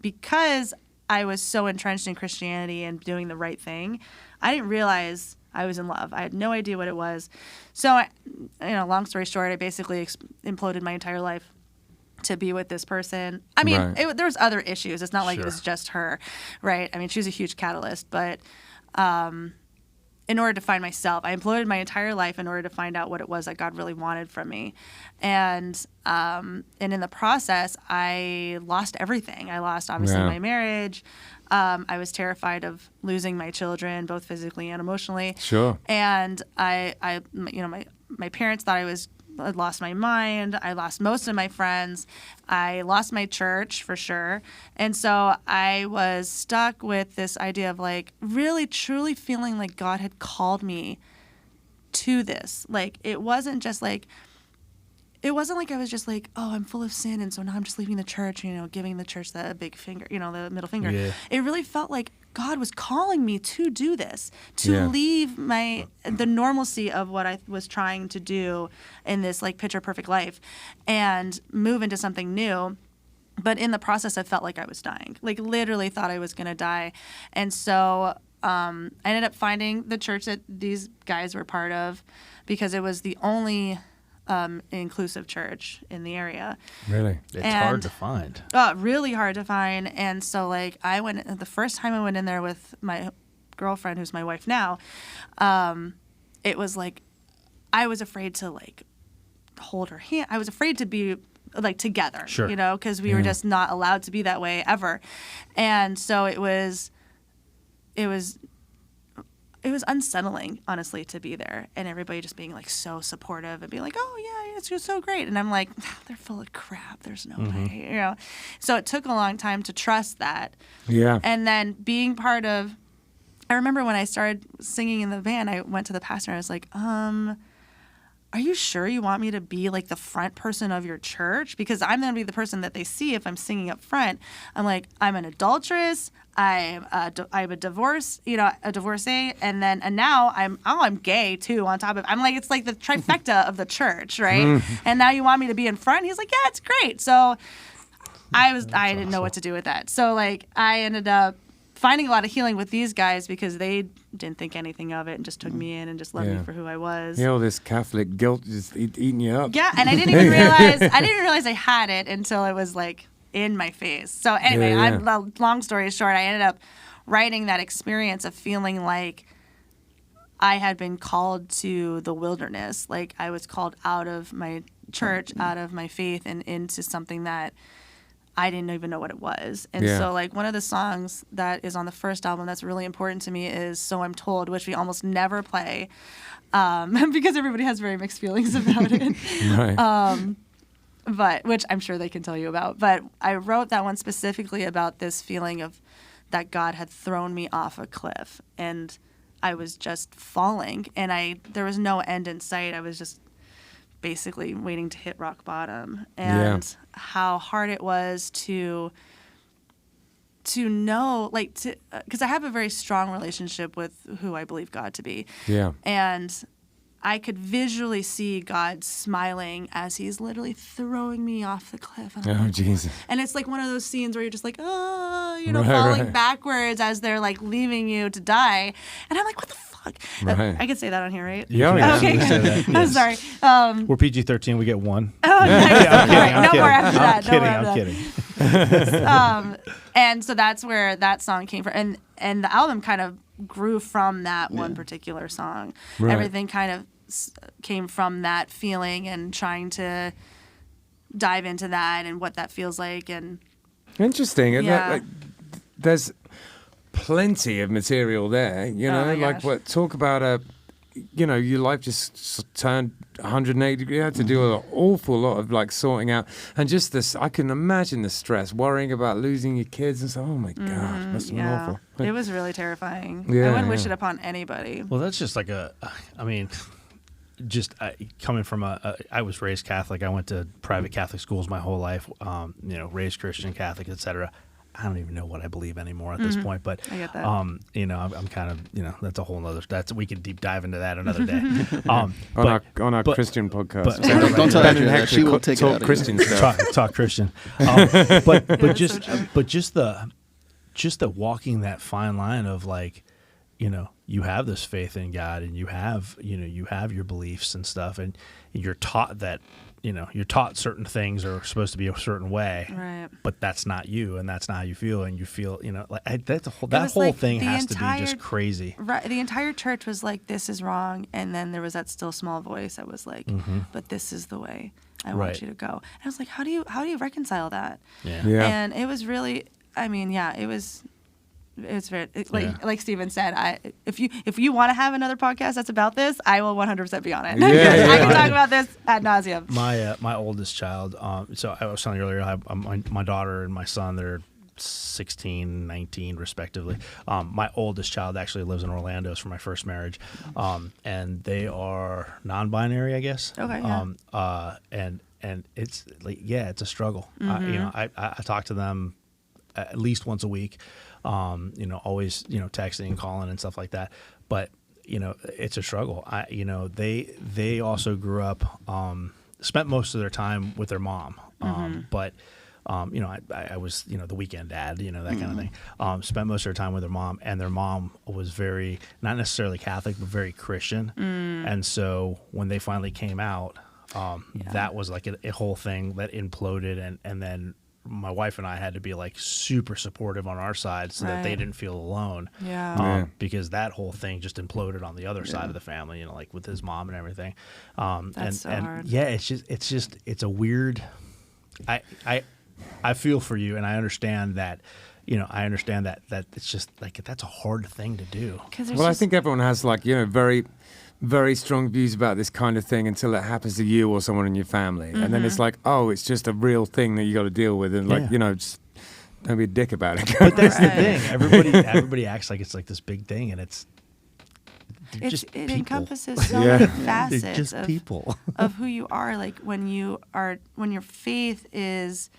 S5: because I was so entrenched in Christianity and doing the right thing, I didn't realize I was in love. I had no idea what it was. So, long story short, I basically imploded my entire life to be with this person. I mean,
S1: Right.
S5: there was other issues. It's not like it
S3: Sure.
S5: was just her, right? I mean, she was a huge catalyst, but in order to find myself. I employed my entire life in order to find out what it was that God really wanted from me. And in the process, I lost everything. I lost, obviously, my marriage. I was terrified of losing my children, both physically and emotionally.
S1: Sure.
S5: And my parents thought I'd lost my mind. I lost most of my friends. I lost my church for sure. And so I was stuck with this idea of like really truly feeling like God had called me to this. Like it wasn't like I was just like, oh, I'm full of sin, and so now I'm just leaving the church, giving the church the big finger, the middle finger.
S3: Yeah.
S5: It really felt like God was calling me to do this, to leave the normalcy of what I was trying to do in this like picture perfect life and move into something new. But in the process, I felt like I was dying, like literally thought I was going to die. And so I ended up finding the church that these guys were part of because it was the only inclusive church in the area.
S1: Really?
S3: It's hard to find.
S5: Really hard to find. And so like the first time I went in there with my girlfriend, who's my wife now, it was like, I was afraid to like hold her hand. I was afraid to be like together,
S3: sure.
S5: Because we were just not allowed to be that way ever. And so it was unsettling, honestly, to be there and everybody just being like so supportive and being like, oh yeah, it's just so great. And I'm like, they're full of crap. There's no way, So it took a long time to trust that.
S1: Yeah.
S5: And then being part of, I remember when I started singing in the band, I went to the pastor and I was like, are you sure you want me to be like the front person of your church? Because I'm going to be the person that they see if I'm singing up front. I'm like, I'm an adulteress. I'm a divorcee, and now I'm gay too. On top of, I'm like, it's like the trifecta of the church, right? And now you want me to be in front? He's like, yeah, it's great. So I didn't know what to do with that. So like I ended up finding a lot of healing with these guys because they didn't think anything of it and just took me in and just loved me for who I was.
S1: Yeah, all this Catholic guilt just eating you up.
S5: Yeah, and I didn't even realize I had it until it was like in my face. So anyway, long story short, I ended up writing that experience of feeling like I had been called to the wilderness. Like I was called out of my church, out of my faith, and into something that I didn't even know what it was. And so like one of the songs that is on the first album that's really important to me is So I'm Told, which we almost never play because everybody has very mixed feelings about it.
S1: Right.
S5: But which I'm sure they can tell you about. But I wrote that one specifically about this feeling of that God had thrown me off a cliff and I was just falling and there was no end in sight. I was just basically waiting to hit rock bottom, and how hard it was to know, like, because I have a very strong relationship with who I believe God to be. Yeah. And I could visually see God smiling as he's literally throwing me off the cliff. And
S1: Jesus.
S5: And it's like one of those scenes where you're just like, falling backwards as they're like leaving you to die. And I'm like, what the fuck?
S1: Right.
S5: I can say that on here, right?
S1: Yeah.
S5: Okay, good.
S3: Yes.
S5: I'm sorry.
S3: We're PG-13. We get one.
S5: Oh, nice.
S3: I'm
S5: No more after that.
S3: I'm kidding.
S5: And so that's where that song came from. And the album kind of grew from that one particular song. Right. Everything kind of came from that feeling and trying to dive into that and what that feels like. And
S1: interesting. Yeah. There's plenty of material there, talk about your life just turned 180 degrees. You had to do an awful lot of like sorting out, and just this, I can imagine the stress, worrying about losing your kids and so, oh my gosh, must have been awful.
S5: It was really terrifying. I wouldn't wish it upon anybody.
S3: Well, that's just like coming from I was raised Catholic. I went to private Catholic schools my whole life, raised Christian, Catholic, etc. I don't even know what I believe anymore at this point, but
S5: I get that.
S3: I'm kind of, that's a whole nother, we can deep dive into that another day.
S1: On our Christian podcast.
S4: Don't tell her. She will take
S1: talk Christian stuff.
S3: Talk Christian. But just the walking that fine line of like, you have this faith in God and you have your beliefs and stuff, and you're taught that, you're taught certain things are supposed to be a certain way,
S5: Right.
S3: but that's not you, and that's not how you feel, and you feel, that whole
S5: was like
S3: thing
S5: the
S3: has to be
S5: entire-
S3: just crazy.
S5: Right. The entire church was like, this is wrong. And then there was that still small voice that was like, but this is the way I want
S3: Right.
S5: you to go. And I was like, how do you reconcile that?
S3: Yeah.
S1: Yeah.
S5: And it was really, it's very like Steven said. If you want to have another podcast that's about this, I will 100% be on it.
S1: Yeah,
S5: I can
S1: yeah.
S5: talk about this ad nauseum.
S3: My oldest child, so I was telling you earlier, I have my daughter and my son, they're 16, 19 respectively. My oldest child actually lives in Orlando. It's from my first marriage, and they are non-binary, I guess.
S5: Okay. Yeah.
S3: And it's like, it's a struggle. I talk to them at least once a week. Always texting and calling and stuff like that. But it's a struggle. They also grew up, spent most of their time with their mom. But I was the weekend dad, that kind of thing. Spent most of their time with their mom, and their mom was very, not necessarily Catholic, but very Christian. And so when they finally came out, that was like a whole thing that imploded, and then my wife and I had to be like super supportive on our side so that they
S5: Right.
S3: didn't feel alone.
S5: Yeah.
S3: Because that whole thing just imploded on the other side of the family, like with his mom and everything.
S5: That's so hard.
S3: Yeah, it's a weird. I feel for you, and I understand that. That it's just like that's a hard thing to do.
S1: Well, I think everyone has very, very strong views about this kind of thing until it happens to you or someone in your family, and then it's like, oh, it's just a real thing that you got to deal with, and just don't be a dick about it.
S3: But that's the thing. Everybody acts like it's like this big thing, and it's just people.
S5: Encompasses so many
S3: They're
S5: facets
S3: just
S5: of
S3: people.
S5: of who you are. Like when your faith is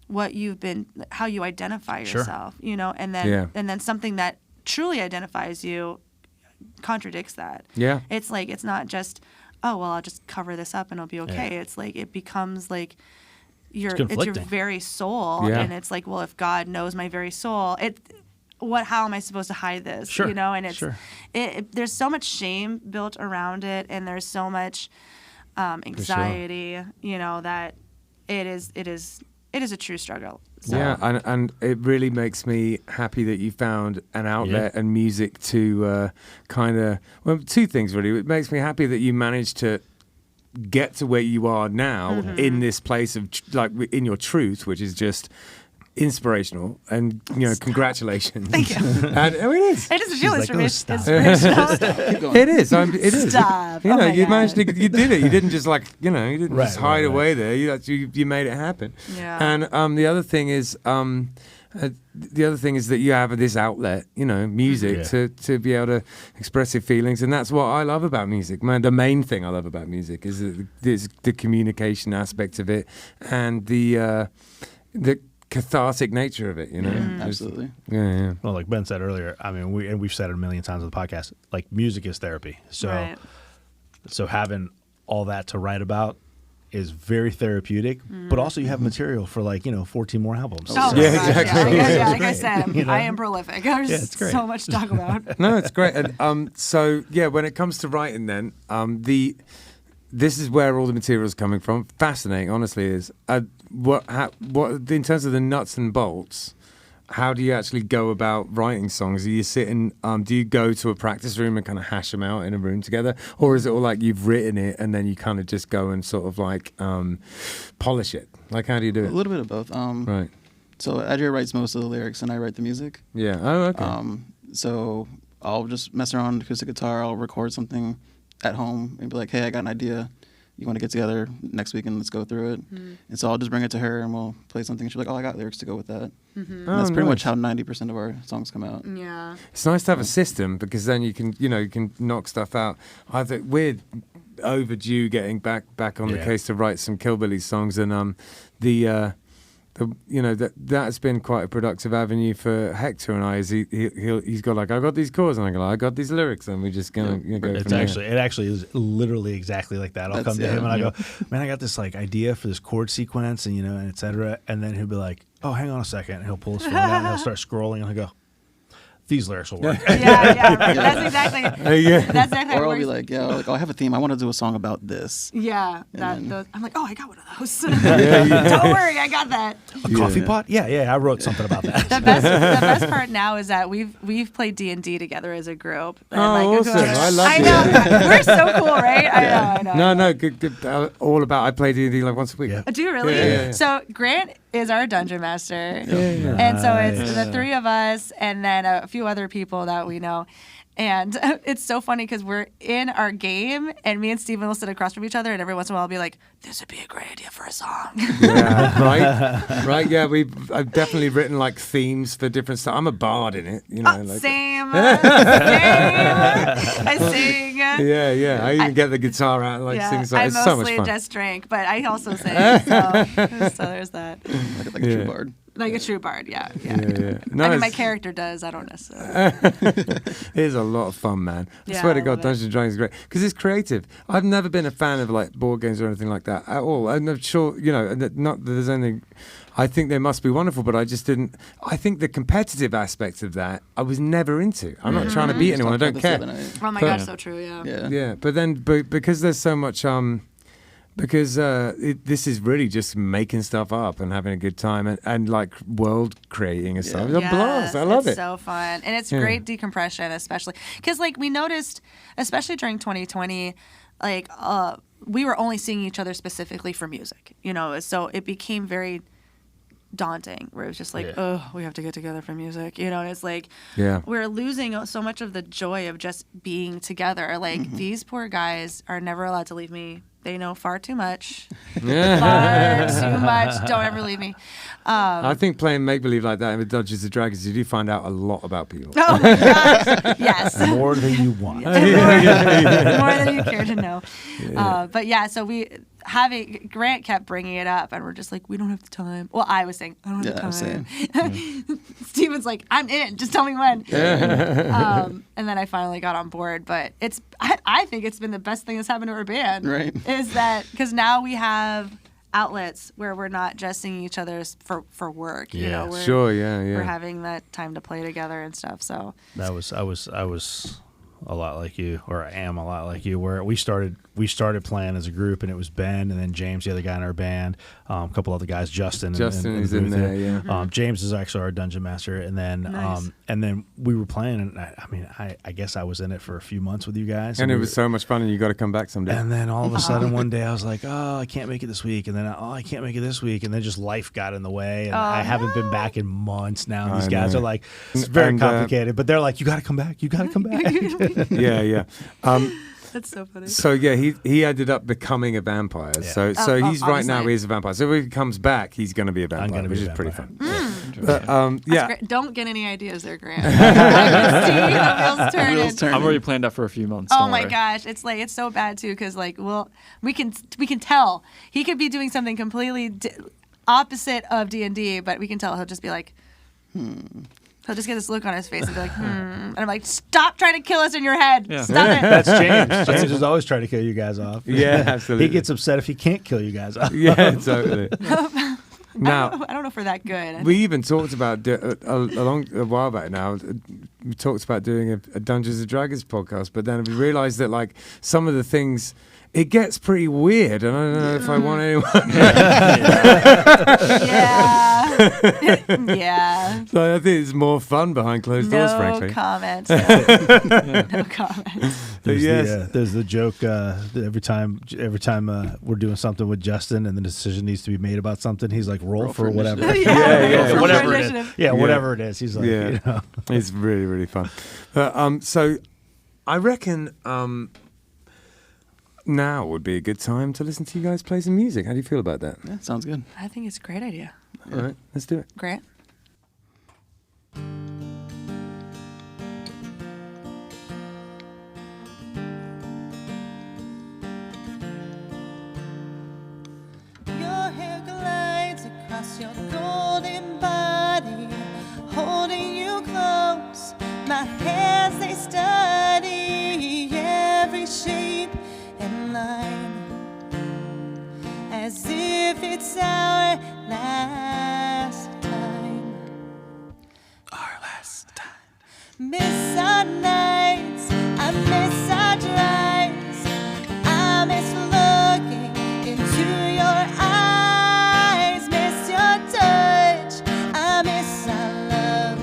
S5: what you've been, how you identify
S3: Sure.
S5: yourself, and then something that truly identifies you contradicts that.
S1: Yeah.
S5: It's like, it's not just, oh, well, I'll just cover this up and it'll be okay.
S3: Yeah.
S5: It's like, it becomes like it's your
S3: conflicting.
S5: very soul.
S1: Yeah.
S5: And it's like, well, if God knows my very soul, how am I supposed to hide this?
S3: Sure.
S5: And it's,
S3: Sure.
S5: There's so much shame built around it, and there's so much anxiety, that it is a true struggle. So.
S1: Yeah, and it really makes me happy that you found an outlet and music to two things really. It makes me happy that you managed to get to where you are now in this place of in your truth, which is just inspirational, and congratulations.
S5: Thank you.
S1: And it is.
S5: I just feel
S3: She's like,
S5: inspirational.
S4: Keep going.
S1: It is. It is.
S5: Stop. Oh my
S1: you
S5: God.
S1: managed to. You did it. You didn't just you didn't just hide
S3: right.
S1: away there. You made it happen.
S5: Yeah.
S1: And the other thing is, that you have this outlet, music to be able to express your feelings, and that's what I love about music. Man, the main thing I love about music is the communication aspect of it, and the cathartic nature of it,
S4: Absolutely.
S1: Yeah.
S3: Well, like Ben said earlier, I mean, we've said it a million times on the podcast. Like, music is therapy. So,
S5: Right.
S3: so having all that to write about is very therapeutic. But also, you have material for 14 more albums.
S5: Oh,
S3: So-
S5: my
S1: Yeah,
S5: gosh,
S1: exactly.
S5: Yeah, like I
S3: Great.
S5: said, I am prolific. There's
S3: it's great.
S5: so much to talk about.
S1: No, it's great. And so yeah, when it comes to writing, then this is where all the material is coming from. Fascinating, honestly, is what in terms of the nuts and bolts. How do you actually go about writing songs? Are you sitting? Do you go to a practice room and kind of hash them out in a room together, or is it all like you've written it and then you kind of just go and sort of polish it? Like, how do you do
S4: A
S1: it?
S4: little bit of both.
S1: Right.
S4: So Adria writes most of the lyrics, and I write the music.
S1: Yeah. Oh, okay.
S4: So I'll just mess around with acoustic guitar. I'll record something at home and be like, hey, I got an idea. You want to get together next week and let's go through it? And so I'll just bring it to her and we'll play something. She'll be like, oh, I got lyrics to go with that. And that's pretty much how 90% of our songs come out.
S5: Yeah.
S1: It's nice to have a system, because then you can knock stuff out. I think we're overdue getting back on the case to write some Killbilly songs, and that's been quite a productive avenue for Hector and I. Is he's got I got these chords, and I go, I got these lyrics, and we just go go
S3: It's
S1: from there.
S3: it actually is literally exactly like that. I'll come to him and I go, man, I got this idea for this chord sequence, and and et cetera. And then he'll be like, oh, hang on a second. And he'll pull his phone out and he'll start scrolling, and he'll go, these lyrics will work.
S5: Yeah, right. That's exactly. That's exactly.
S4: Or
S5: how
S4: I'll
S5: it
S4: be
S5: works.
S4: like, yeah, like, oh, I have a theme. I want to do a song about this.
S5: Yeah,
S4: then-
S5: I'm like, oh, I got one of those. Don't worry, I got that.
S3: A coffee pot? Yeah, I wrote something about that.
S5: The best part now is that we've played D&D together as a group. And
S1: awesome. I love
S5: I know. We're so cool, right? I know.
S1: No, good. All about. I play D&D like once a week.
S3: Yeah.
S5: Do you really?
S1: Yeah.
S5: So Grant is our dungeon master, and so it's the three of us, and then a few other people that we know. And it's so funny because we're in our game, and me and Steven will sit across from each other, and every once in a while I'll be like, "This would be a great idea for a song."
S1: Yeah, right. Yeah, I've definitely written like themes for different stuff. I'm a bard in it, you know. Like,
S5: Same. I sing.
S1: Yeah. I even get the guitar out and like sing songs.
S5: I
S1: It's so much
S5: mostly
S1: fun.
S5: just drink, but I also sing. So there's that.
S4: Like a true bard.
S5: Like a true bard, yeah.
S1: Yeah.
S5: I
S1: No,
S5: mean, my
S1: it's-
S5: character does. I don't necessarily.
S1: It is a lot of fun, man. I
S5: Yeah,
S1: swear to
S5: I
S1: God,
S5: love it.
S1: Dungeons and Dragons is great because it's creative. I've never been a fan of like board games or anything like that at all. I'm not sure, you know, not that there's anything. I think they must be wonderful, but I just didn't. I think the competitive aspect of that I was never into. I'm not trying to beat anyone. I don't care.
S5: Oh my
S1: But-
S5: gosh, so true, yeah.
S4: Yeah.
S1: Yeah, but then because there's so much because this is really just making stuff up and having a good time and like world creating and stuff. It's a blast. I love
S5: it's
S1: it.
S5: so fun. And it's
S1: Yeah.
S5: great decompression, especially because like we noticed, especially during 2020, like we were only seeing each other specifically for music, you know, so it became very daunting where it was just like, oh, we have to get together for music, you know, and it's like we're losing so much of the joy of just being together. Like these poor guys are never allowed to leave me. They know far too much. Far too much. Don't ever leave me.
S1: I think playing make believe like that with Dungeons and Dragons, you do find out a lot about people.
S5: Oh my gosh. Yes.
S3: More than you want.
S5: More than you care to know. But yeah, so Grant kept bringing it up, and we're just like, we don't have the time. Well, I was saying, I don't have the time. Steven's like, I'm in. Just tell me when. And then I finally got on board. But I think it's been the best thing that's happened to our band.
S4: Right.
S5: Is that because now we have outlets where we're not just singing each other's for work. You know, we're having that time to play together and stuff. So
S3: I was a lot like you, or I am a lot like you, where we started playing as a group, and it was Ben and then James, the other guy in our band, a couple other guys, Justin
S1: Justin is in
S3: Booth
S1: there, yeah.
S3: James is actually our dungeon master, and then
S5: Nice.
S3: and then we were playing, and I guess I was in it for a few months with you guys,
S1: And it
S3: we
S1: was
S3: were-
S1: so much fun, and you got to come back someday.
S3: and then all of a sudden one day I was like, oh, I can't make it this week, and then I can't make it this week, and then just life got in the way, and I haven't been back in months now. And these
S1: I
S3: guys
S1: know.
S3: are like, it's very
S1: And,
S3: complicated, but they're like, you got to come back, you got to come back.
S1: yeah.
S5: that's so funny.
S1: So yeah, he ended up becoming a vampire.
S3: Yeah.
S1: So he's right now
S5: obviously.
S1: he's a vampire. So when he comes back, he's going to be a vampire,
S3: gonna be
S1: which
S3: a
S1: is pretty
S3: vampire.
S1: fun. But,
S5: That's
S1: yeah.
S5: great. Don't get any ideas there, Grant. I can see the wheels turning.
S4: Wheels turning.
S6: I've already planned that for a few months.
S5: Oh
S6: don't
S5: my
S6: worry.
S5: gosh, it's so bad too because like we can tell he could be doing something completely opposite of D&D, but we can tell he'll just be like, He'll just get this look on his face and be like, and I'm like, stop trying to kill us in your head.
S6: Yeah.
S5: Stop it.
S3: That's James. James is always trying to kill you guys off.
S1: Yeah, absolutely.
S3: He gets upset if he can't kill you guys off.
S1: Yeah, totally. Now,
S5: I don't know if we're that good.
S1: we even talked about a while back now. We talked about doing a Dungeons and Dragons podcast, but then we realised that like some of the things, it gets pretty weird, and I don't know if I want anyone.
S5: Yeah.
S1: So I think it's more fun behind closed doors,
S5: No
S1: frankly.
S5: comment. No comment.
S3: There's,
S1: Yes.
S3: there's the joke that every time we're doing something with Justin and the decision needs to be made about something, he's like, roll for whatever.
S5: Yeah.
S3: Whatever it is.
S5: Initiative.
S3: Yeah, whatever it is. He's like,
S1: Yeah.
S3: you know.
S1: It's really, really fun. So I reckon now would be a good time to listen to you guys play some music. How do you feel about that?
S4: Yeah, sounds good.
S5: I think it's a great idea.
S1: All right, let's do it.
S5: Grant?
S7: Your hair glides across your golden body, holding you close. My hands, they study every shape and line, as if it's our last time.
S4: Our last time.
S7: miss our nights, I miss our drives, I miss looking into your eyes, miss your touch, I miss our love,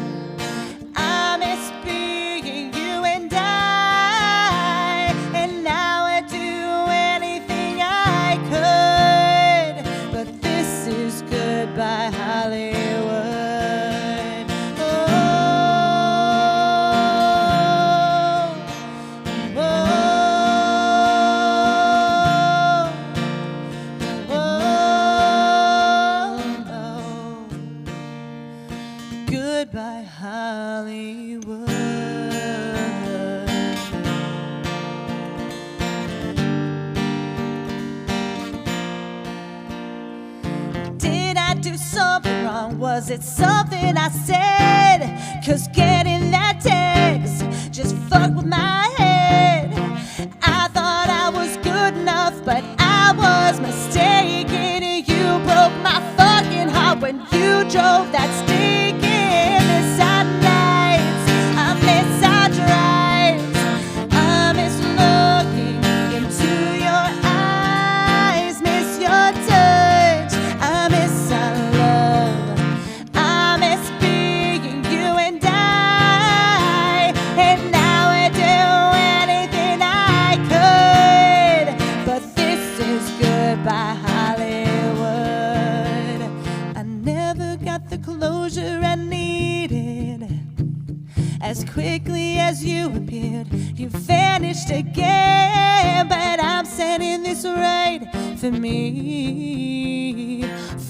S7: I miss being you and I, and now I'd do anything I could, but this is goodbye Hollywood. Oh, oh, oh, oh. Goodbye Hollywood. Did I do something wrong? Was it something I said? 'Cause getting that text just fucked with my head. I thought I was good enough, but I was mistaken. You broke my fucking heart when you drove that stinking. Miss our nights, I miss our drives, I miss looking into your eyes, miss your touch, I miss our love, I miss being you and I, and now I'd do anything I could, but this is goodbye Hollywood. I never got the closure I needed. As quickly as you appeared, you vanished again, but I'm setting this right for me.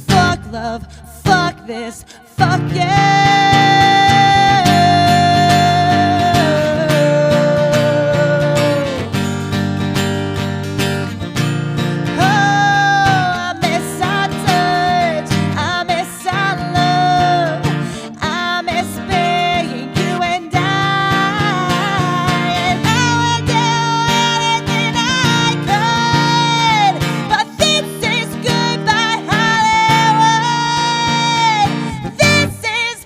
S7: Fuck love, fuck this, fuck you. Oh, I miss our touch, I miss our love, I miss being you and I, and I would do anything I could, but this is goodbye Hollywood. This is,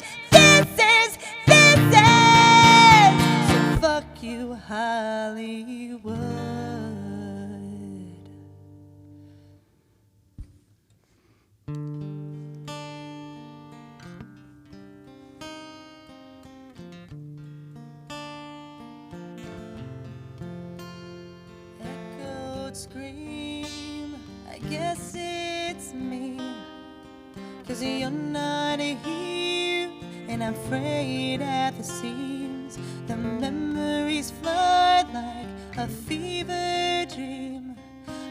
S7: so fuck you Hollywood. Echoed scream, I guess it's me, 'cause you're not here, and I'm frayed at the seams. The memories flood like a fever dream.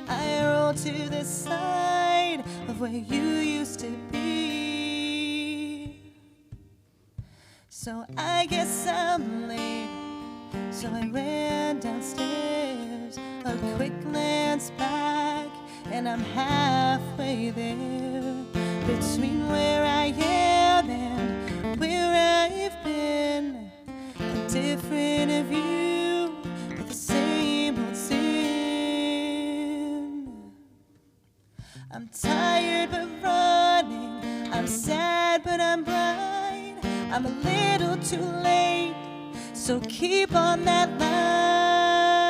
S7: I roll to the side of where you used to be. So I guess I'm late, so I ran downstairs, a quick glance back, and I'm halfway there, between where I am and where I've been. A different view, but the same old sin. I'm tired but running, I'm sad but I'm bright, I'm a little too late, so keep on that light.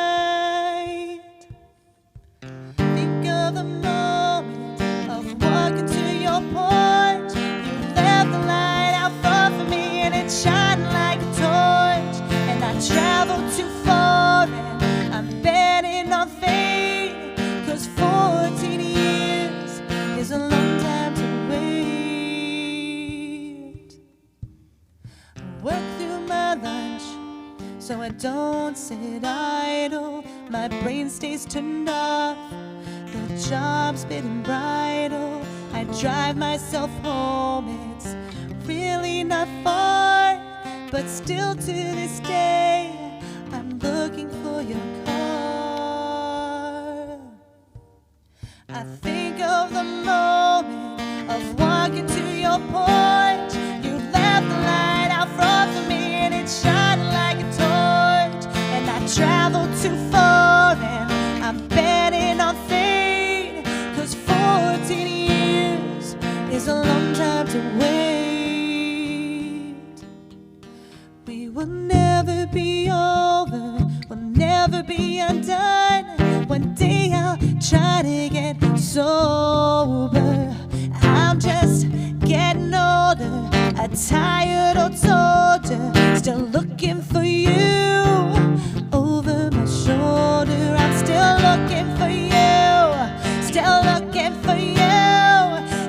S7: Think of the moment of walking to your porch. You left the light out front for me and it shined like a torch. And I traveled too far and I'm betting on fate, 'cause 14 years is a long time to wait. Work through my lunch so I don't sit idle. My brain stays turned off, the job's bitten bridle. I drive myself home, it's really not far, but still to this day I'm looking for your car. I think of the moment of walking to your porch. You left the light out front for me and it shined like a torch. And I traveled too far and I'm betting on fate, 'cause 14 years is a long time to wait. We will never be over, will never be undone. One day I'll try to get sober. I'm just getting older, a tired old soldier, still looking for you over my shoulder. I'm still looking for you, still looking for you,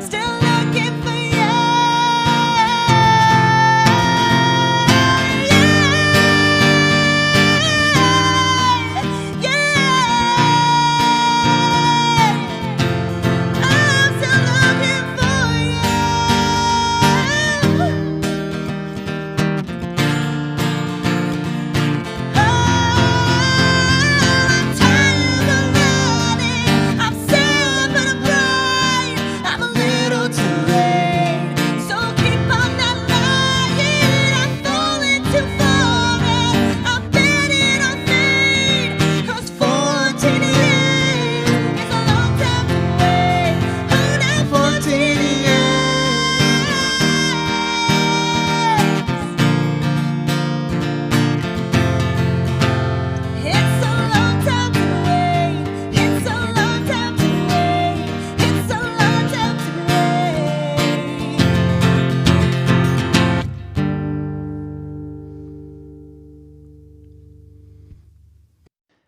S7: still looking for you.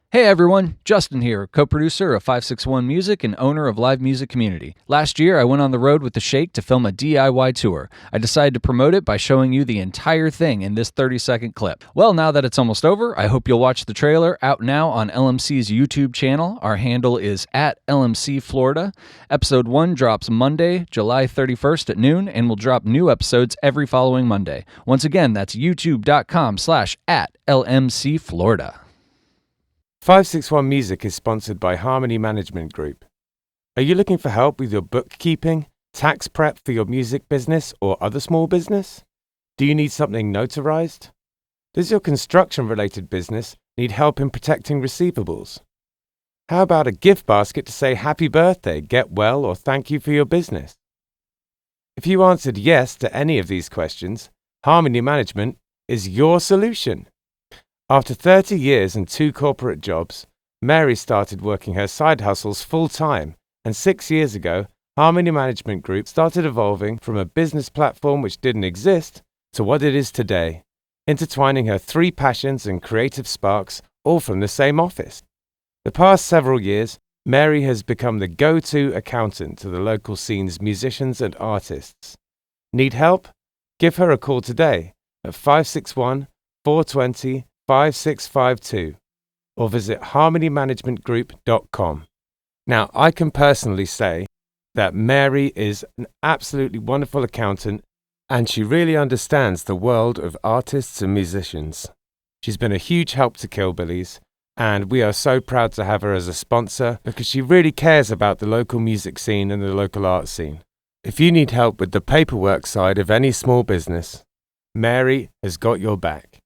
S8: Hey everyone, Justin here, co-producer of 561 Music and owner of Live Music Community. Last year, I went on the road with The Shake to film a DIY tour. I decided to promote it by showing you the entire thing in this 30-second clip. Well, now that it's almost over, I hope you'll watch the trailer, out now on LMC's YouTube channel. Our handle is @LMCFlorida. Episode 1 drops Monday, July 31st at noon, and will drop new episodes every following Monday. Once again, that's youtube.com/@LMCFlorida.
S1: 561 Music is sponsored by Harmony Management Group. Are you looking for help with your bookkeeping, tax prep for your music business or other small business? Do you need something notarized? Does your construction-related business need help in protecting receivables? How about a gift basket to say happy birthday, get well, or thank you for your business? If you answered yes to any of these questions, Harmony Management is your solution. After 30 years and 2 corporate jobs, Mary started working her side hustles full-time, and 6 years ago, Harmony Management Group started evolving from a business platform which didn't exist to what it is today, intertwining her 3 passions and creative sparks all from the same office. The past several years, Mary has become the go-to accountant to the local scene's musicians and artists. Need help? Give her a call today at 561-420-5652 or visit harmonymanagementgroup.com. Now, I can personally say that Mary is an absolutely wonderful accountant and she really understands the world of artists and musicians. She's been a huge help to Killbillies, and we are so proud to have her as a sponsor because she really cares about the local music scene and the local art scene. If you need help with the paperwork side of any small business, Mary has got your back.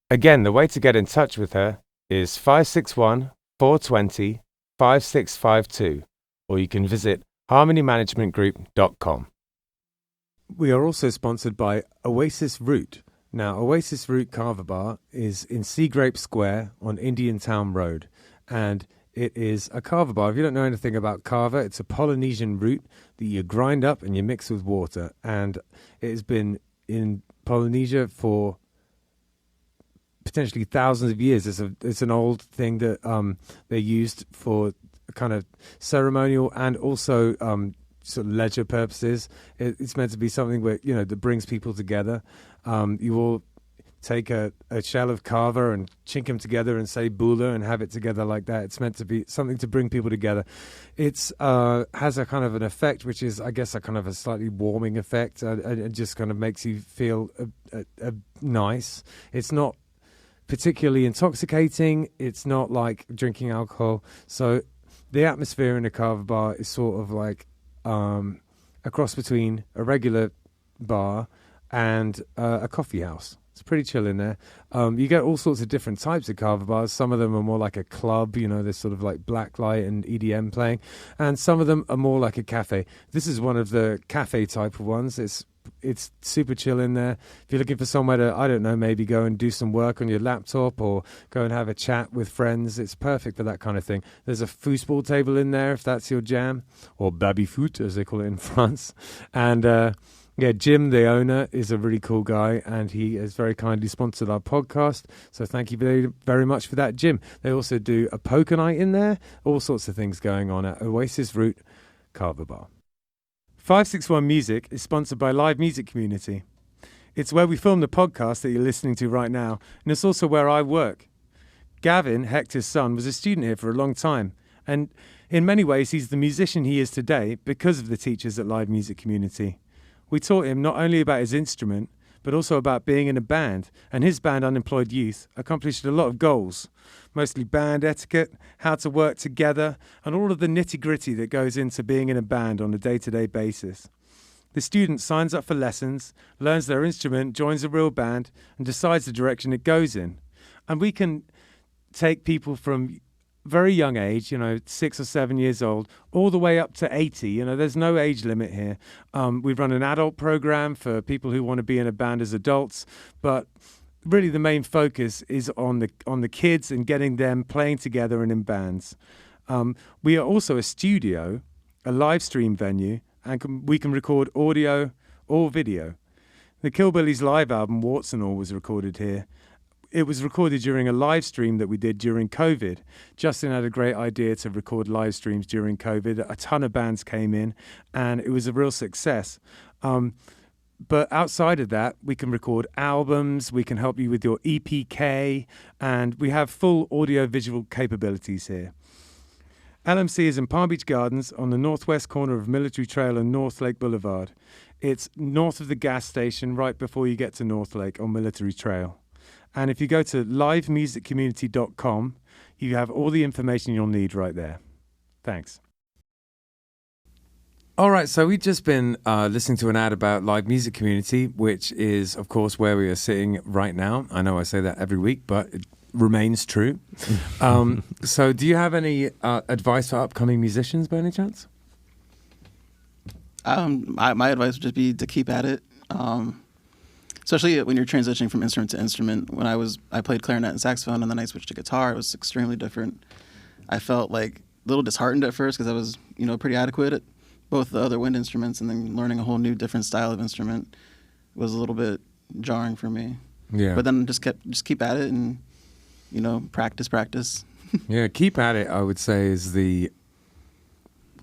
S1: Again, the way to get in touch with her is 561-420-5652, or you can visit harmonymanagementgroup.com. We are also sponsored by Oasis Root. Now, Oasis Root Carver Bar is in Seagrape Square on Indian Town Road, and it is a carver bar. If you don't know anything about carver, it's a Polynesian root that you grind up and you mix with water, and it has been in Polynesia for potentially thousands of years. It's an old thing that they used for kind of ceremonial and also sort of leisure purposes. It's meant to be something where, you know, that brings people together. You all take a shell of carver and chink them together and say bula and have it together like that. It's meant to be something to bring people together. It's has a kind of an effect, which is, I guess, a kind of a slightly warming effect. It just kind of makes you feel nice. It's not particularly intoxicating. It's not like drinking alcohol. So the atmosphere in a carver bar is sort of like a cross between a regular bar and a coffee house. It's pretty chill in there. You get all sorts of different types of carver bars. Some of them are more like a club, you know, there's sort of like blacklight and EDM playing. And some of them are more like a cafe. This is one of the cafe type of ones. It's It's super chill in there. If you're looking for somewhere to, I don't know, maybe go and do some work on your laptop or go and have a chat with friends, it's perfect for that kind of thing. There's a foosball table in there if that's your jam, or baby-foot as they call it in France. And Jim, the owner, is a really cool guy, and he has very kindly sponsored our podcast. So thank you very, very much for that, Jim. They also do a poker night in there, all sorts of things going on at Oasis Route Carver Bar. 561 Music is sponsored by Live Music Community. It's where we film the podcast that you're listening to right now, and it's also where I work. Gavin, Hector's son, was a student here for a long time, and in many ways he's the musician he is today because of the teachers at Live Music Community. We taught him not only about his instrument, but also about being in a band, and his band, Unemployed Youth, accomplished a lot of goals, mostly band etiquette, how to work together, and all of the nitty-gritty that goes into being in a band on a day-to-day basis. The student signs up for lessons, learns their instrument, joins a real band, and decides the direction it goes in. And we can take people from very young age, 6 or 7 years old, all the way up to 80. There's no age limit here. We've run an adult program for people who want to be in a band as adults, but really the main focus is on the kids and getting them playing together and in bands. We are also a studio, a live stream venue, and we can record audio or video. The Killbillies live album, Warts and All, was recorded here. It was recorded during a live stream that we did during COVID. Justin had a great idea to record live streams during COVID. A ton of bands came in, and it was a real success. But outside of that, we can record albums, we can help you with your EPK, and we have full audio-visual capabilities here. LMC is in Palm Beach Gardens on the northwest corner of Military Trail and North Lake Boulevard. It's north of the gas station, right before you get to North Lake on Military Trail. And if you go to livemusiccommunity.com, you have all the information you'll need right there. Thanks. All right, so we've just been listening to an ad about Live Music Community, which is, of course, where we are sitting right now. I know I say that every week, but it remains true. So do you have any advice for upcoming musicians, by any chance?
S4: My advice would just be to keep at it. Especially when you're transitioning from instrument to instrument. When I played clarinet and saxophone, and then I switched to guitar, it was extremely different. I felt like a little disheartened at first because I was, pretty adequate at both the other wind instruments, and then learning a whole new different style of instrument was a little bit jarring for me.
S1: Yeah.
S4: But then just keep at it and, practice.
S1: Yeah, keep at it, I would say, is the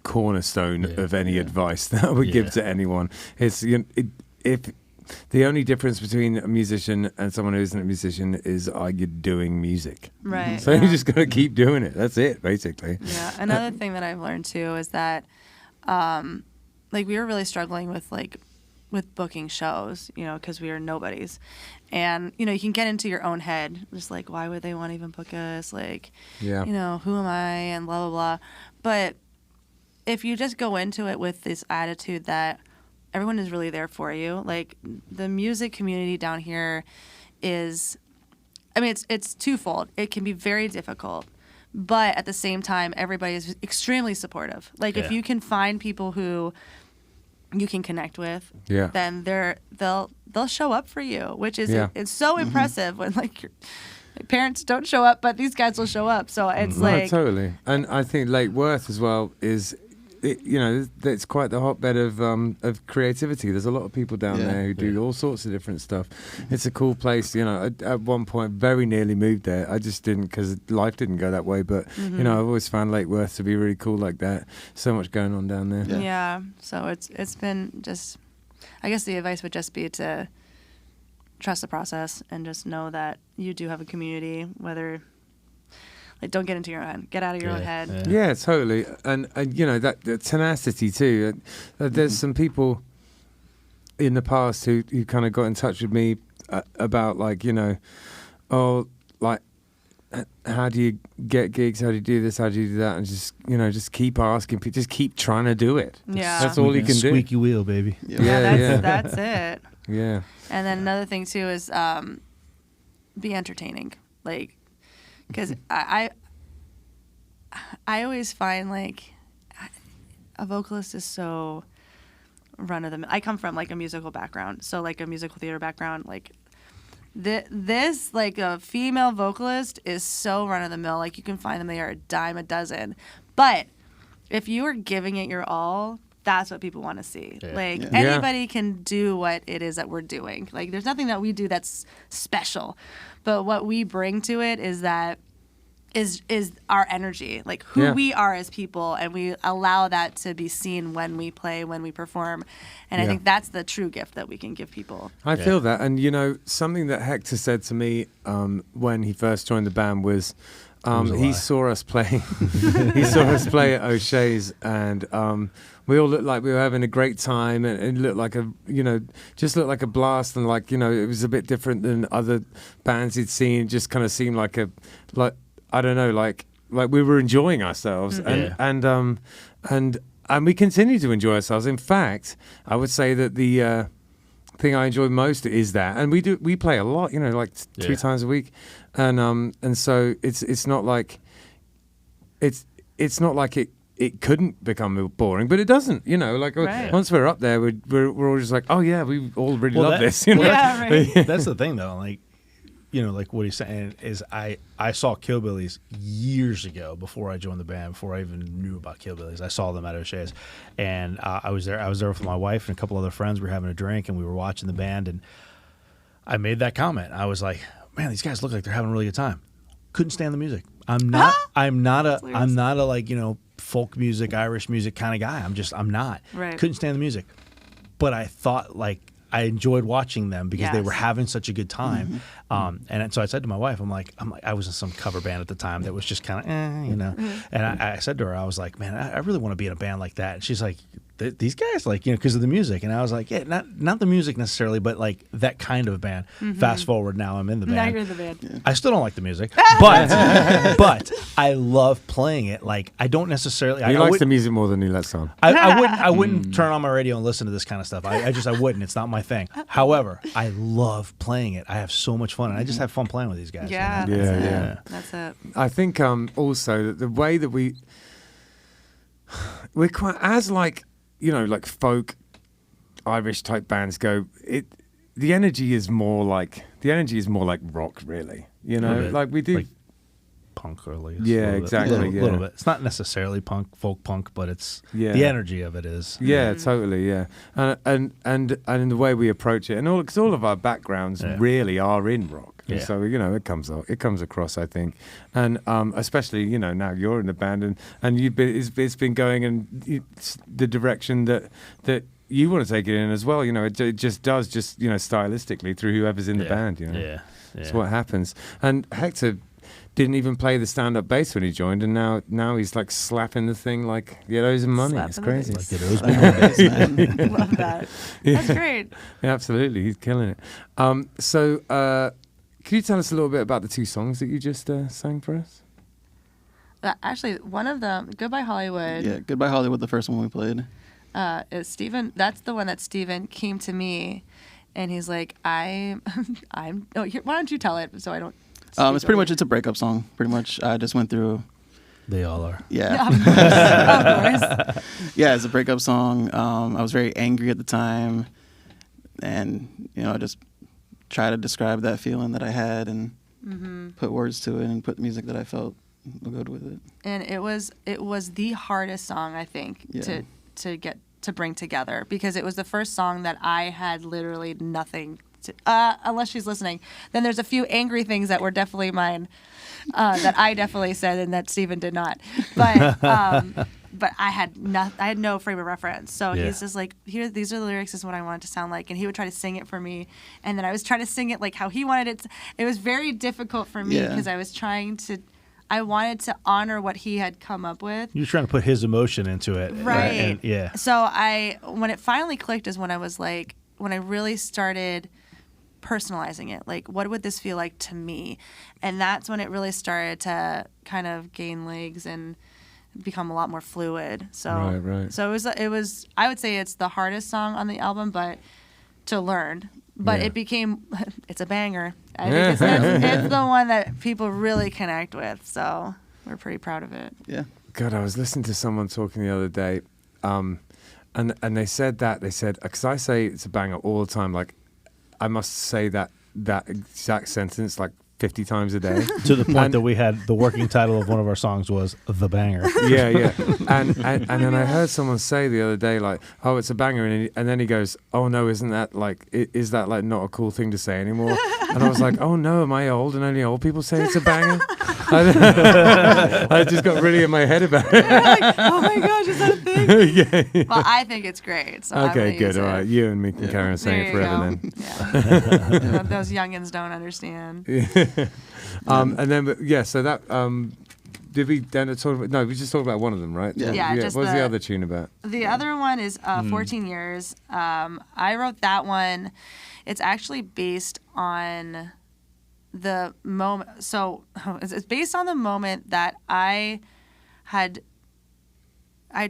S1: cornerstone of any advice that I would give to anyone. It's if the only difference between a musician and someone who isn't a musician is are you doing music.
S5: Right.
S1: So you just got to keep doing it. That's it, basically.
S5: Yeah. Another thing that I've learned too is that, we were really struggling with booking shows, because we are nobodies. And, you can get into your own head, just why would they want to even book us? Who am I? And blah, blah, blah. But if you just go into it with this attitude that everyone is really there for you, the music community down here is, it's twofold. It can be very difficult, but at the same time, everybody is extremely supportive. If you can find people who you can connect with, then they'll show up for you, which is it's so impressive when your parents don't show up, but these guys will show up. So it's
S1: totally. And I think Lake Worth as well is, it's quite the hotbed of creativity. There's a lot of people down there who do all sorts of different stuff. It's a cool place. At one point, very nearly moved there. I just didn't because life didn't go that way. But I've always found Lake Worth to be really cool like that. So much going on down there.
S5: Yeah. So it's been just. I guess the advice would just be to trust the process and just know that you do have a community. Whether. Don't get into your own. Get out of your own head.
S1: Yeah, totally. And that tenacity too. There's some people in the past who kind of got in touch with me about how do you get gigs? How do you do this? How do you do that? And just keep asking. Just keep trying to do it.
S5: Yeah,
S1: that's all you can do.
S3: Squeaky wheel, baby.
S5: That's it.
S1: Yeah.
S5: And then another thing too is be entertaining. Because I always find a vocalist is so run of the. I come from like a musical background, so like a musical theater background. Like this, like a female vocalist is so run of the mill. Like you can find them, they are a dime a dozen. But if you are giving it your all, that's what people want to see.
S3: Yeah.
S5: Like
S4: Yeah.
S5: anybody can do what it is that we're doing. Like there's nothing that we do that's special, but what we bring to it is that is our energy, like who we are as people, and we allow that to be seen when we play, when we perform, and I think that's the true gift that we can give people.
S1: I feel that, and you know, something that Hector said to me when he first joined the band was he saw us play. He saw us play at O'Shea's, and we all looked like we were having a great time, and it looked like just looked like a blast, and like, you know, it was a bit different than other bands he'd seen. It just kind of seemed like I don't know, like we were enjoying ourselves, and we continue to enjoy ourselves. In fact, I would say that the thing I enjoy most is that, and we play a lot, you know, like 3 times a week, and so it's not like it couldn't become boring, but it doesn't, you know, like once we're up there, we're all just like, oh yeah, we all really love this, you know.
S5: Yeah, right.
S3: That's the thing though, like, you know, like what he's saying is I saw Killbillies years ago before I joined the band, before I even knew about Killbillies. I saw them at O'Shea's, and I was there with my wife and a couple other friends. We were having a drink and we were watching the band, and I made that comment. I was like, man, these guys look like they're having a really good time. Couldn't stand the music. I'm not a like, you know, folk music, Irish music kind of guy. I'm not.
S5: Right.
S3: Couldn't stand the music. But I thought, like, I enjoyed watching them because they were having such a good time. And so I said to my wife, I'm like, I was in some cover band at the time that was just kind of, you know. And I said to her, I was like, man, I really want to be in a band like that. And she's like, these guys, like, you know, because of the music. And I was like, yeah, not the music necessarily, but like that kind of band. Fast forward, now I'm in the band.
S5: Now you're in the band.
S3: Yeah. I still don't like the music, but I love playing it. Like, I don't necessarily.
S1: He likes the music more than he lets on.
S3: I wouldn't turn on my radio and listen to this kind of stuff. I wouldn't. It's not my thing. However, I love playing it. I have so much fun, and I just have fun playing with these guys.
S5: Yeah,
S3: you know?
S1: Yeah.
S5: That's it.
S1: I think also that the way that we're quite, as like, you know, like folk Irish type bands go, the energy is more like rock, really. You know, like we do. Like
S3: punk or like
S1: exactly.
S3: A little bit. It's not necessarily folk punk, but it's the energy of it is.
S1: Yeah, totally. Yeah, and in the way we approach it, and because all of our backgrounds really are in rock.
S3: Yeah.
S1: So, you know, it comes across, I think, and especially, you know, now you're in the band, and it's been going in the direction that you want to take it in as well. You know, it just does, you know, stylistically through whoever's in the band. You know, that's what happens. And Hector didn't even play the stand-up bass when he joined, and now he's like slapping the thing like he owes him money. It's crazy.
S3: Like it owes me money.
S5: Love that. That's great.
S1: Yeah, absolutely, he's killing it. So. Can you tell us a little bit about the 2 songs that you just sang for us?
S5: Actually, one of them, Goodbye Hollywood.
S4: Yeah, Goodbye Hollywood, the first one we played.
S5: Is Steven. That's the one that Steven came to me, and he's like, I'm. Oh, here, why don't you tell it so I don't.
S4: It's pretty much, it's a breakup song. Pretty much, I just went through.
S3: They all are.
S4: Yeah.
S5: Of course.
S4: Yeah, it's a breakup song. I was very angry at the time, and you know, I just try to describe that feeling that I had and put words to it and put music that I felt good with it. And
S5: it was the hardest song, I think, to bring together, because it was the first song that I had literally nothing to, unless she's listening. Then there's a few angry things that were definitely mine, that I definitely said and that Steven did not. But I had no frame of reference. So he's just like, these are the lyrics, this is what I want it to sound like. And he would try to sing it for me. And then I was trying to sing it like how he wanted it. It was very difficult for me because I wanted to honor what he had come up with.
S3: You're trying to put his emotion into it.
S5: Right.
S3: And,
S5: So when it finally clicked is when I was like, when I really started personalizing it. Like, what would this feel like to me? And that's when it really started to kind of gain legs and become a lot more fluid. So
S1: right.
S5: So it was I would say it's the hardest song on the album, but to learn. But it became it's a banger. I think it's the one that people really connect with. So we're pretty proud of it.
S4: Yeah.
S1: God, I was listening to someone talking the other day, And they said because I say it's a banger all the time. Like I must say that exact sentence like 50 times a day.
S3: To the point that we had the working title of one of our songs was The Banger.
S1: Yeah. And then I heard someone say the other day, like, oh, it's a banger. And then he goes, oh, no, isn't that like, is that like not a cool thing to say anymore? And I was like, oh, no, am I old? And only old people say it's a banger? I just got really in my head about it.
S5: Like, oh my gosh, is that a thing?
S1: Yeah.
S5: Well, I think it's great. So I'm
S1: Okay,
S5: gonna
S1: good.
S5: use
S1: All
S5: it.
S1: right. You and me can carry on saying it
S5: There you
S1: forever
S5: go.
S1: then.
S5: Yeah. Those youngins don't understand.
S1: And then, so that, did we then talk about, no, we just talked about one of them, right?
S5: Yeah, just
S1: what was the
S5: the-
S1: other tune about?
S5: The other one is 14 Years. I wrote that one. It's actually based on the moment. So it's based on the moment that I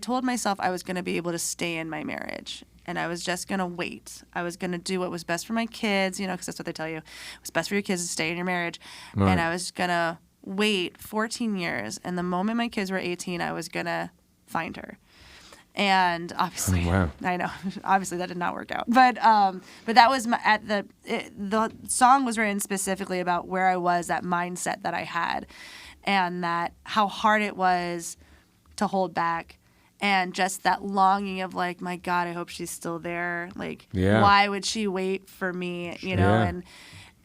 S5: told myself I was going to be able to stay in my marriage. And I was just going to wait. I was going to do what was best for my kids, because that's what they tell you. It's best for your kids to stay in your marriage.
S1: Right.
S5: And I was going to wait 14 years. And the moment my kids were 18, I was going to find her. And obviously,
S1: wow.
S5: I know, obviously that did not work out. But that was the song was written specifically about where I was, that mindset that I had, and that how hard it was to hold back. And just that longing of like, my God, I hope she's still there. Like, why would she wait for me?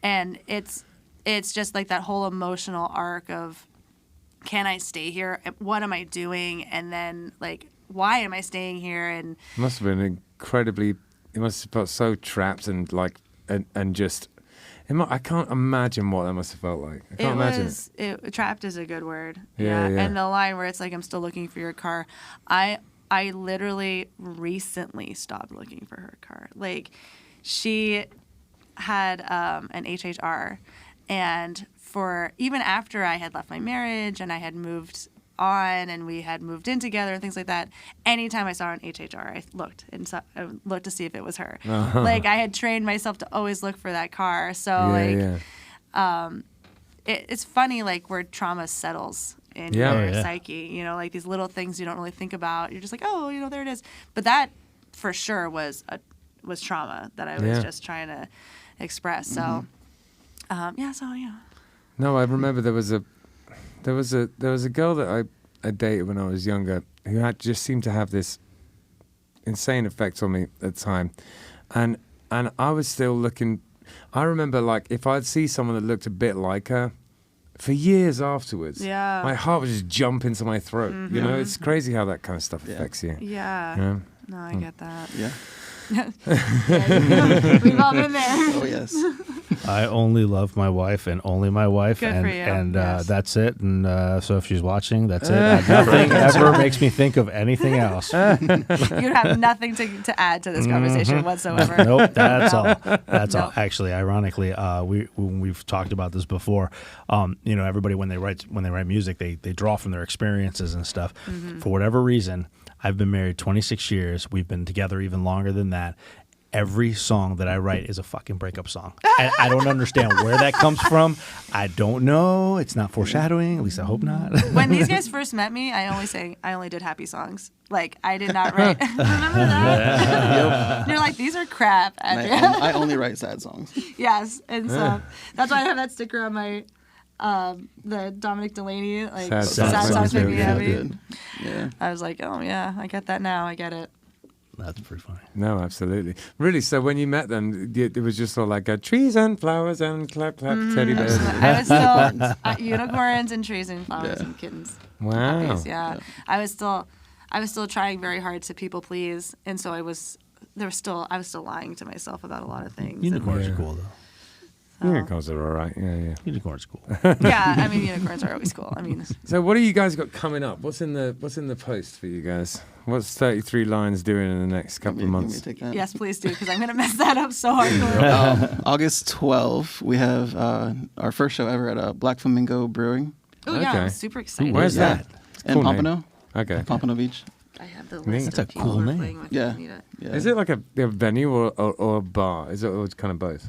S5: And it's just like that whole emotional arc of, can I stay here? What am I doing? And then like, why am I staying here? And
S1: It must have been it must have felt so trapped and like, and just, I can't imagine what that must have felt like. I can't imagine it.
S5: Trapped is a good word.
S1: Yeah.
S5: And the line where it's like, I'm still looking for your car. I literally recently stopped looking for her car. Like, she had an HHR, and for even after I had left my marriage and I had moved on and we had moved in together and things like that, anytime I saw an HHR, I looked to see if it was her. Like, I had trained myself to always look for that car. So it's funny, like, where trauma settles in your psyche, like these little things you don't really think about. You're just like, oh, there it is. But that for sure was trauma that I was just trying to express. So
S1: No, I remember there was a girl that I dated when I was younger who had just seemed to have this insane effect on me at the time, and I was still looking. I remember, like, if I'd see someone that looked a bit like her, for years afterwards, my heart would just jump into my throat.
S5: Mm-hmm.
S1: It's crazy how that kind of stuff affects you.
S5: Yeah. No, I get that.
S4: Yeah.
S5: We've all been there.
S4: Oh yes.
S3: I only love my wife and only my wife.
S5: Good for you.
S3: And
S5: Yes.
S3: that's it. And so if she's watching, that's it. Nothing ever makes me think of anything else.
S5: You have nothing to add to this conversation whatsoever.
S3: Nope, that's all. That's
S5: No.
S3: all. Actually, ironically, we've talked about this before. Everybody when they write music, they draw from their experiences and stuff.
S5: Mm-hmm.
S3: For whatever reason, I've been married 26 years. We've been together even longer than that. Every song that I write is a fucking breakup song. And I don't understand where that comes from. I don't know. It's not foreshadowing. At least I hope not.
S5: When these guys first met me, I only did happy songs. Like, I did not write. Remember that? You're like, these are crap,
S4: And
S5: Andrea.
S4: I only write sad songs.
S5: Yes, and so that's why I have that sticker on my the Dominic Delaney, like, sad songs make me happy.
S4: Good. Yeah.
S5: I was like, oh yeah, I get that now. I get it.
S3: That's pretty funny.
S1: No, absolutely. Really, so when you met them, it was just all like trees and flowers and clap, clap, teddy bears.
S5: I was still unicorns and trees and flowers and kittens.
S1: Wow.
S5: Puppies, yeah. I was still trying very hard to people please, and so I was still lying to myself about a lot of things.
S3: Unicorns are cool, though.
S1: Unicorns are all right. Yeah.
S3: Unicorns cool.
S5: Yeah, I mean, unicorns are always cool. I mean,
S1: So what do you guys got coming up? What's in the post for you guys? What's 33 Lines doing in the next couple of months?
S4: Take that?
S5: yes, please do, because I'm gonna mess that up so hardcore.
S4: August 12th, we have our first show ever at Black Flamingo Brewing
S5: Oh yeah,
S1: Okay.
S5: I'm super excited.
S1: Where's
S4: Yeah.
S1: that?
S4: in
S1: Cool name.
S4: Pompano.
S1: Okay.
S4: Pompano Beach.
S5: I have the
S1: Neat.
S5: list
S3: That's
S5: of
S3: a
S5: people
S3: cool
S5: who are
S3: name.
S5: playing with
S4: Yeah.
S5: me.
S4: Yeah.
S1: Is it like a venue or a bar? Is it kind of both?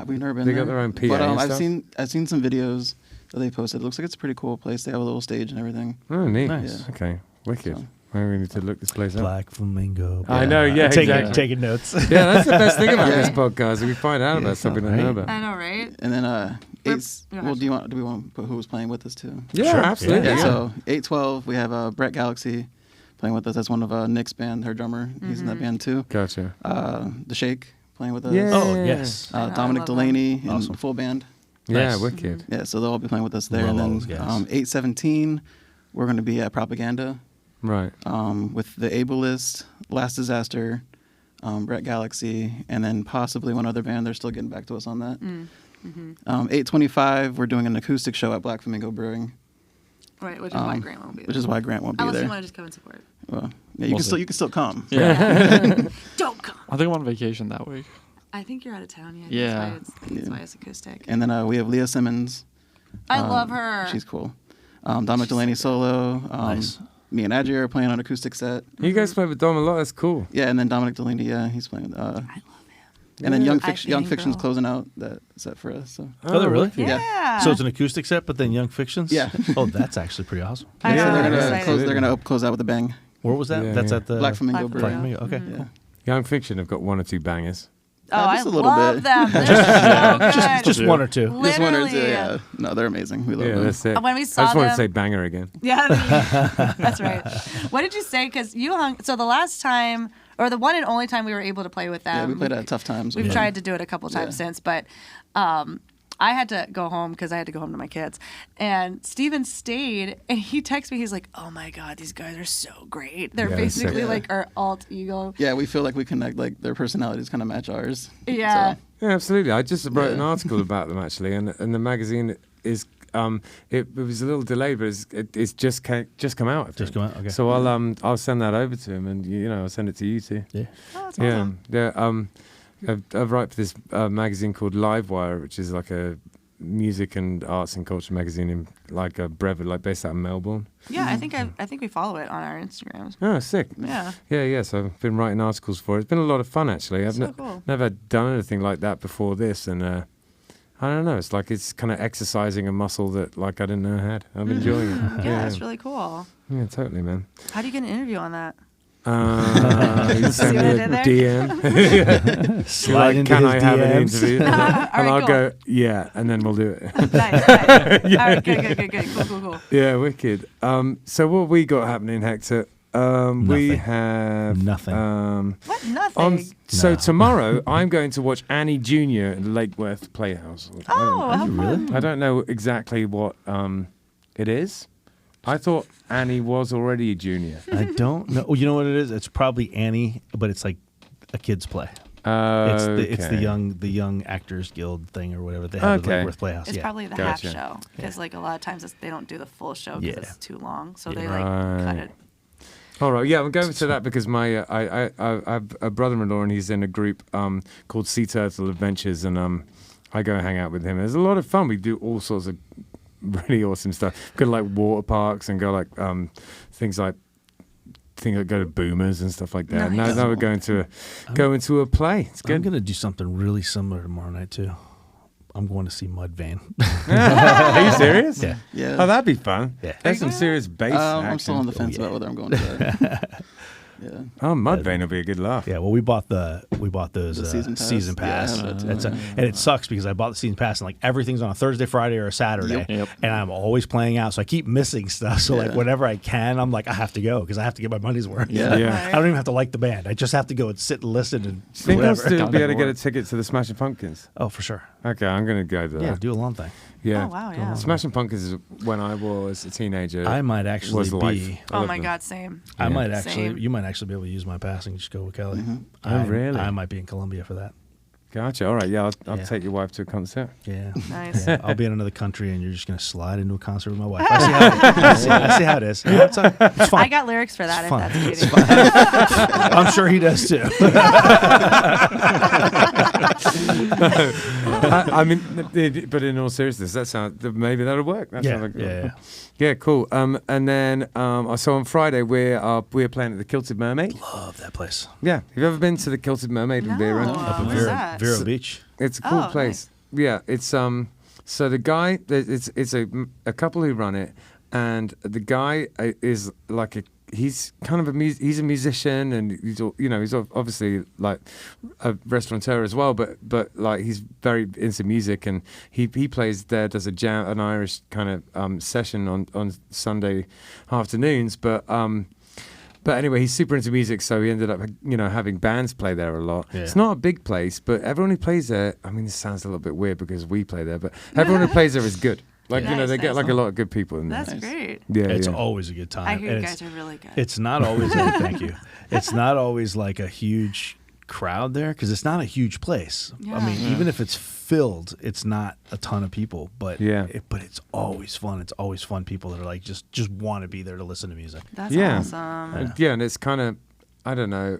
S4: We've never been
S1: They
S4: there.
S1: got their own PA
S4: But
S1: and
S4: I've
S1: stuff?
S4: seen some videos that they posted. It looks like it's a pretty cool place. They have a little stage and everything.
S1: Oh, neat.
S3: Nice.
S1: Okay. Wicked.
S4: So,
S1: We need to look this place up.
S3: Black Flamingo.
S1: I know, yeah, exactly.
S3: Taking notes.
S1: Yeah, that's the best thing about this podcast. We find out about something I know about.
S5: I know, right?
S4: And then
S5: We're-
S4: eight.
S5: go
S4: Well,
S5: ahead.
S4: do we want to put who was playing with us too?
S1: Yeah,
S3: Sure.
S1: absolutely.
S3: Yeah.
S1: Yeah.
S4: So 8/12, we have Brett Galaxy playing with us. That's one of Nick's band, her drummer. He's in that band too.
S1: Gotcha.
S4: The Shake playing with us.
S1: Yeah.
S3: Oh, yes.
S5: I know, I
S4: Dominic
S5: love them.
S4: Delaney in
S3: Awesome.
S4: full band.
S1: Yeah,
S3: Nice.
S1: wicked.
S4: Yeah, so they'll all be playing with us there.
S3: Love all
S4: and
S3: those
S4: then
S3: guys.
S4: 8/17, we're going to be at Propaganda
S1: Right.
S4: with the Ableist, Last Disaster, Brett Galaxy, and then possibly one other band. They're still getting back to us on that. 8/25, we're doing an acoustic show at Black Flamingo Brewing,
S5: Right, which is why Grant won't be there.
S4: which is why Grant won't be
S5: Unless
S4: there.
S5: you want to just come and support.
S4: Well, yeah, you can still come.
S6: Yeah.
S5: Don't come.
S6: I think I'm on vacation that week.
S5: I think you're out of town. Yeah.
S6: Yeah.
S5: That's why it's acoustic.
S4: And then we have Leah Simmons.
S5: I love her.
S4: She's cool. Dominic Delaney solo.
S3: Nice.
S4: Me and Adji are playing on acoustic set.
S1: You guys play with Dom a lot. That's cool.
S4: Yeah, and then Dominic Delaney, yeah, he's playing.
S5: I love him.
S4: And then Young
S5: I
S4: Fiction's
S5: fangirl.
S4: closing out that set for us. So
S3: Oh, they really?
S1: wicked.
S5: Yeah.
S3: So it's an acoustic set, but then Young Fictions?
S4: Yeah.
S3: Oh, that's actually pretty awesome.
S5: I
S1: Yeah,
S5: know,
S1: they're
S5: I'm
S1: gonna
S5: excited.
S4: they're gonna close out with a bang.
S3: Where was that?
S1: Yeah,
S3: That's
S1: yeah.
S3: at the
S4: Black Flamingo
S5: Black
S3: Black
S4: Brewing.
S3: Flamingo. Okay,
S4: Yeah.
S3: cool.
S1: Young Fiction have got one or two bangers.
S5: Oh, I
S4: just a little
S5: love
S4: bit.
S5: them. They're so good.
S3: Just one or two.
S4: Just one or two,
S5: Literally.
S4: yeah. No, they're amazing. We love
S1: Yeah,
S4: them.
S1: that's it.
S5: When we
S1: I
S5: saw
S1: just want to
S5: them-
S1: say banger again.
S5: Yeah, that's right. What did you say? Because you hung. So the last time, or the one and only time we were able to play with them.
S4: Yeah, we played at Tough Times.
S5: We've
S4: with
S5: tried
S4: them.
S5: to do it a couple times
S4: Yeah.
S5: since, but I had to go home because I had to go home to my kids. And Steven stayed, and he texted me. He's like, "Oh my god, these guys are so great. They're
S1: Yeah, they're sick.
S5: basically
S4: Yeah.
S5: like our alt ego."
S4: Yeah, we feel like we connect. Like their personalities kind of match ours.
S5: Yeah.
S4: So,
S1: Yeah, absolutely. I just wrote an
S4: Yeah.
S1: article about them actually, and the magazine is it was a little delayed, but it's just come out. I
S3: Just
S1: think.
S3: come out, okay.
S1: So I'll send that over to him, and I'll send it to you too.
S3: Yeah.
S5: Oh, that's
S1: Yeah,
S5: awesome.
S1: yeah. I write for this magazine called Livewire, which is like a music and arts and culture magazine in like a Brevard, like based out of Melbourne.
S5: Yeah, I think we follow it on our Instagrams.
S1: Oh, sick.
S5: Yeah.
S1: Yeah. So I've been writing articles for it. It's been a lot of fun actually. I've
S5: So cool.
S1: never done anything like that before this, and I don't know. It's like it's kind of exercising a muscle that like I didn't know I had. I'm enjoying it.
S5: Yeah, it's really cool.
S1: Yeah, totally, man.
S5: How do you get an interview on that?
S1: You send
S5: what
S1: me
S5: I
S1: a
S5: did there?
S1: DM.
S3: Slide
S1: Like,
S3: into
S1: can
S3: his
S1: I have an
S3: DMs?
S1: interview?
S5: All
S1: And
S5: right,
S1: I'll
S5: cool.
S1: go, yeah, and then we'll do it.
S5: Nice. All right, good. Cool.
S1: Yeah, wicked. So what we got happening, Hector? We
S3: Nothing.
S1: have
S3: Nothing.
S5: What? Nothing.
S1: So
S3: No.
S1: tomorrow I'm going to watch Annie Jr. at the Lake Worth Playhouse.
S5: Oh, how fun.
S1: I don't know exactly what it is. I thought Annie was already a junior.
S3: I don't know. Oh, you know what it is? It's probably Annie, but it's like a kid's play. It's the young Actors Guild thing or whatever they have at
S1: Okay.
S3: Lake Worth Playhouse.
S5: It's
S3: yeah.
S5: probably the
S1: Gotcha.
S5: half show because like a lot of times they don't do the full show because
S3: Yeah.
S5: it's too long, so
S3: Yeah.
S5: they like cut
S1: Right.
S5: it.
S1: All right, yeah, I'm going to that because my I have a brother-in-law and he's in a group called Sea Turtle Adventures, and I go hang out with him. It's a lot of fun. We do all sorts of really awesome stuff. Go to like water parks and go like things like go to Boomers and stuff like that.
S5: Nice.
S1: Now we're going to a play. It's
S3: I'm
S1: good.
S3: going to do something really similar tomorrow night too. I'm going to see Mudvayne.
S1: Are you serious?
S3: Yeah.
S4: Yeah.
S1: Oh, that'd be fun.
S3: Yeah.
S1: That's some serious bass
S4: I'm
S1: action.
S4: still on the fence
S3: yeah.
S4: about whether I'm going to that. Yeah.
S1: Oh, Mudvayne will be a good laugh.
S3: Yeah, well, we bought those
S4: The season pass?
S3: season
S4: Yeah, I
S3: pass.
S4: have that too.
S3: It's and it sucks because I bought the season pass and like everything's on a Thursday, Friday, or a Saturday,
S6: Yep.
S3: and I'm always playing out, so I keep missing stuff. So like
S4: Yeah.
S3: whenever I can, I'm like I have to go because I have to get my money's worth.
S4: Yeah.
S1: Yeah.
S3: I don't even have to like the band. I just have to go and sit and listen and
S1: Think I'll
S3: whatever.
S1: still be able to get a
S6: work.
S1: ticket to the Smashing Pumpkins?
S3: Oh, for sure.
S1: Okay, I'm going to go to that.
S3: Yeah, do a long thing.
S1: Yeah.
S5: Oh, wow, yeah.
S1: Smashing Pumpkins is when I was a teenager.
S3: I might actually
S1: was life.
S3: be.
S1: I
S5: Oh
S1: love
S5: my
S1: them.
S5: God, same.
S3: I
S1: Yeah.
S3: might actually.
S5: Same.
S3: You might actually be able to use my pass and just go with Kelly.
S1: Oh, really?
S3: I might be in Columbia for that.
S1: Gotcha. All right. Yeah, I'll
S3: Yeah.
S1: take your wife to a concert.
S3: Yeah.
S5: Nice.
S3: Yeah, I'll be in another country, and you're just gonna slide into a concert with my wife. I see how it is. It's fine.
S5: I got lyrics for that.
S3: fun.
S5: If that's cheating.
S3: I'm sure he does too.
S1: I mean, but in all seriousness, maybe that'll work. That
S3: Yeah,
S1: sounds like
S3: yeah.
S1: yeah, cool. And then so on Friday we're playing at the Kilted Mermaid.
S3: Love that place.
S1: Yeah, have you ever been to the Kilted Mermaid in Vera?
S5: No.
S3: Up in
S5: Where's
S3: Vero,
S5: that?
S3: Vero Beach.
S1: It's a cool
S5: Oh,
S1: place. Yeah, it's so the guy it's a couple who run it, and the guy is like he's kind of he's a musician, and he's obviously like a restaurateur as well, but like he's very into music, and he plays there, does an Irish kind of session on Sunday afternoons, but anyway, he's super into music, so he ended up, having bands play there a lot. Yeah. It's not a big place, but everyone who plays there, I mean, this sounds a little bit weird because we play there, but everyone who plays there is good. Like, they get like a lot of good people in there.
S5: That's great.
S1: Yeah,
S3: it's always a good time.
S5: I hear you guys are really good.
S3: It's not always, thank you. It's not always like a huge crowd there because it's not a huge place.
S5: Yeah.
S3: I mean, even if it's filled, it's not a ton of people, but it's always fun. It's always fun people that are like just want to be there to listen to music.
S5: That's awesome.
S1: Yeah, and it's kind of, I don't know,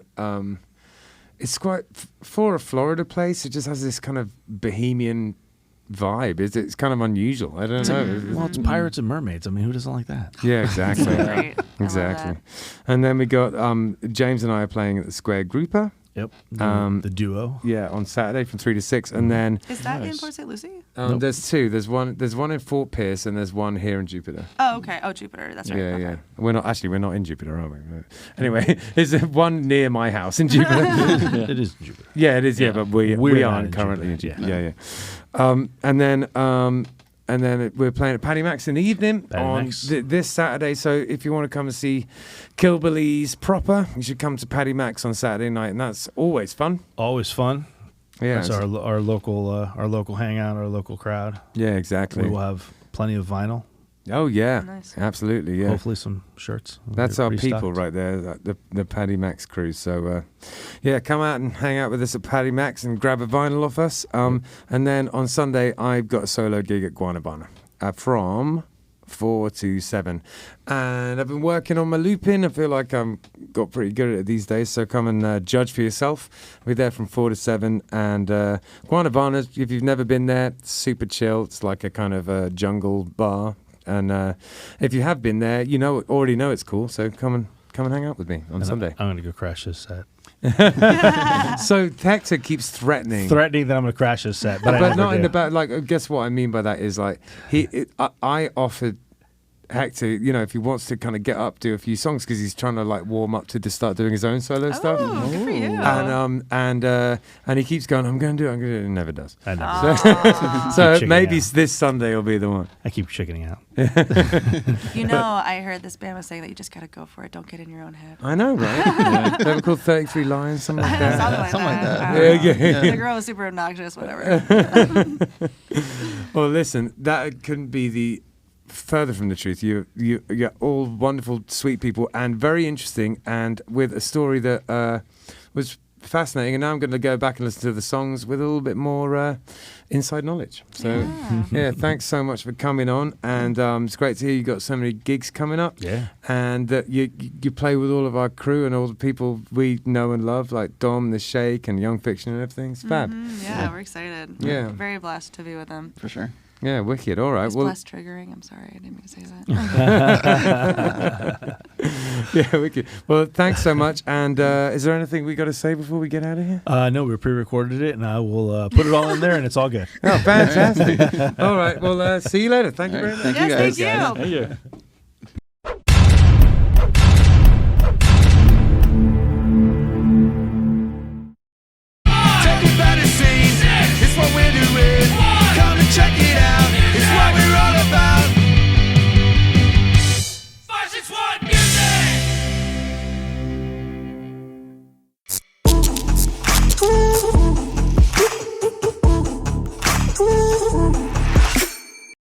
S1: it's quite, for a Florida place, it just has this kind of bohemian vibe. It's kind of unusual. I don't know.
S3: Well, it's pirates and mermaids. I mean, who doesn't like that?
S1: Yeah, exactly.
S5: Great.
S1: Exactly. And then we got James and I are playing at the Square Grouper.
S3: Yep. The duo.
S1: Yeah, on Saturday from 3 to 6, and then
S5: is that in Port St. Lucie?
S1: Nope. There's two. There's one in Fort Pierce, and there's one here in Jupiter.
S5: Oh, okay. Oh, Jupiter. That's right.
S1: Yeah,
S5: okay.
S1: yeah. We're not in Jupiter, are we? Anyway, there's one near my house in Jupiter.
S3: It is Jupiter.
S1: Yeah, it is. Yeah, but we aren't currently in Jupiter. Yeah. And then we're playing at Paddy Mac's in the evening on this Saturday. So if you want to come and see Kilbillies proper, you should come to Paddy Mac's on Saturday night, and that's always fun.
S3: Always fun.
S1: Yeah,
S3: that's our local hangout, our local crowd.
S1: Yeah, exactly.
S3: We will have plenty of vinyl.
S1: Oh yeah,
S5: nice.
S1: Absolutely. Yeah,
S3: hopefully some shirts.
S1: That's our people right there, the Paddy Mac's crew. So come out and hang out with us at Paddy Mac's and grab a vinyl off us. And then on Sunday I've got a solo gig at Guanabana from 4 to 7, and I've been working on my looping. I feel like I'm got pretty good at it these days, so come and judge for yourself. We're there from 4 to 7, and Guanabana, if you've never been there, it's super chill. It's like a kind of a jungle bar. And if you have been there, already know it's cool. So come and hang out with me on Sunday.
S3: I'm going to go crash this set.
S1: So Hector keeps threatening
S3: that I'm going to crash this set, but
S1: not in the back. Like, guess what I mean by that is like I offered Hector, if he wants to kind of get up, do a few songs because he's trying to like warm up to start doing his own solo stuff.
S5: Good for you.
S1: And he keeps going, I'm going to do it. It never does.
S3: I never.
S1: So maybe this Sunday will be the one.
S3: I keep chickening out.
S5: I heard this band was saying that you just got to go for it. Don't get in your own head.
S1: I know, right? They were called 33 Lions, something like that.
S5: Something like
S1: that. Yeah.
S5: The girl was super obnoxious, whatever.
S1: Well, listen, that couldn't be the further from the truth. You're all wonderful, sweet people, and very interesting, and with a story that was fascinating. And now I'm going to go back and listen to the songs with a little bit more inside knowledge. So thanks so much for coming on, and it's great to hear you got so many gigs coming up.
S3: Yeah,
S1: and that you play with all of our crew and all the people we know and love, like Dom, the Shake, and Young Fiction, and everything. It's fab.
S5: Yeah, we're excited.
S1: Yeah,
S5: we're very blessed to be with them.
S4: For sure.
S1: Yeah, wicked. All right.
S5: It's less triggering. I'm sorry, I didn't mean to say that.
S1: Yeah, wicked. Well, thanks so much. And is there anything we got to say before we get out of here?
S3: No, we pre-recorded it, and I will put it all in there, and it's all good.
S1: Oh, fantastic. All right. Well, see you later. Thank you very much.
S4: Thank you guys.
S5: Thank you.
S6: Thank you.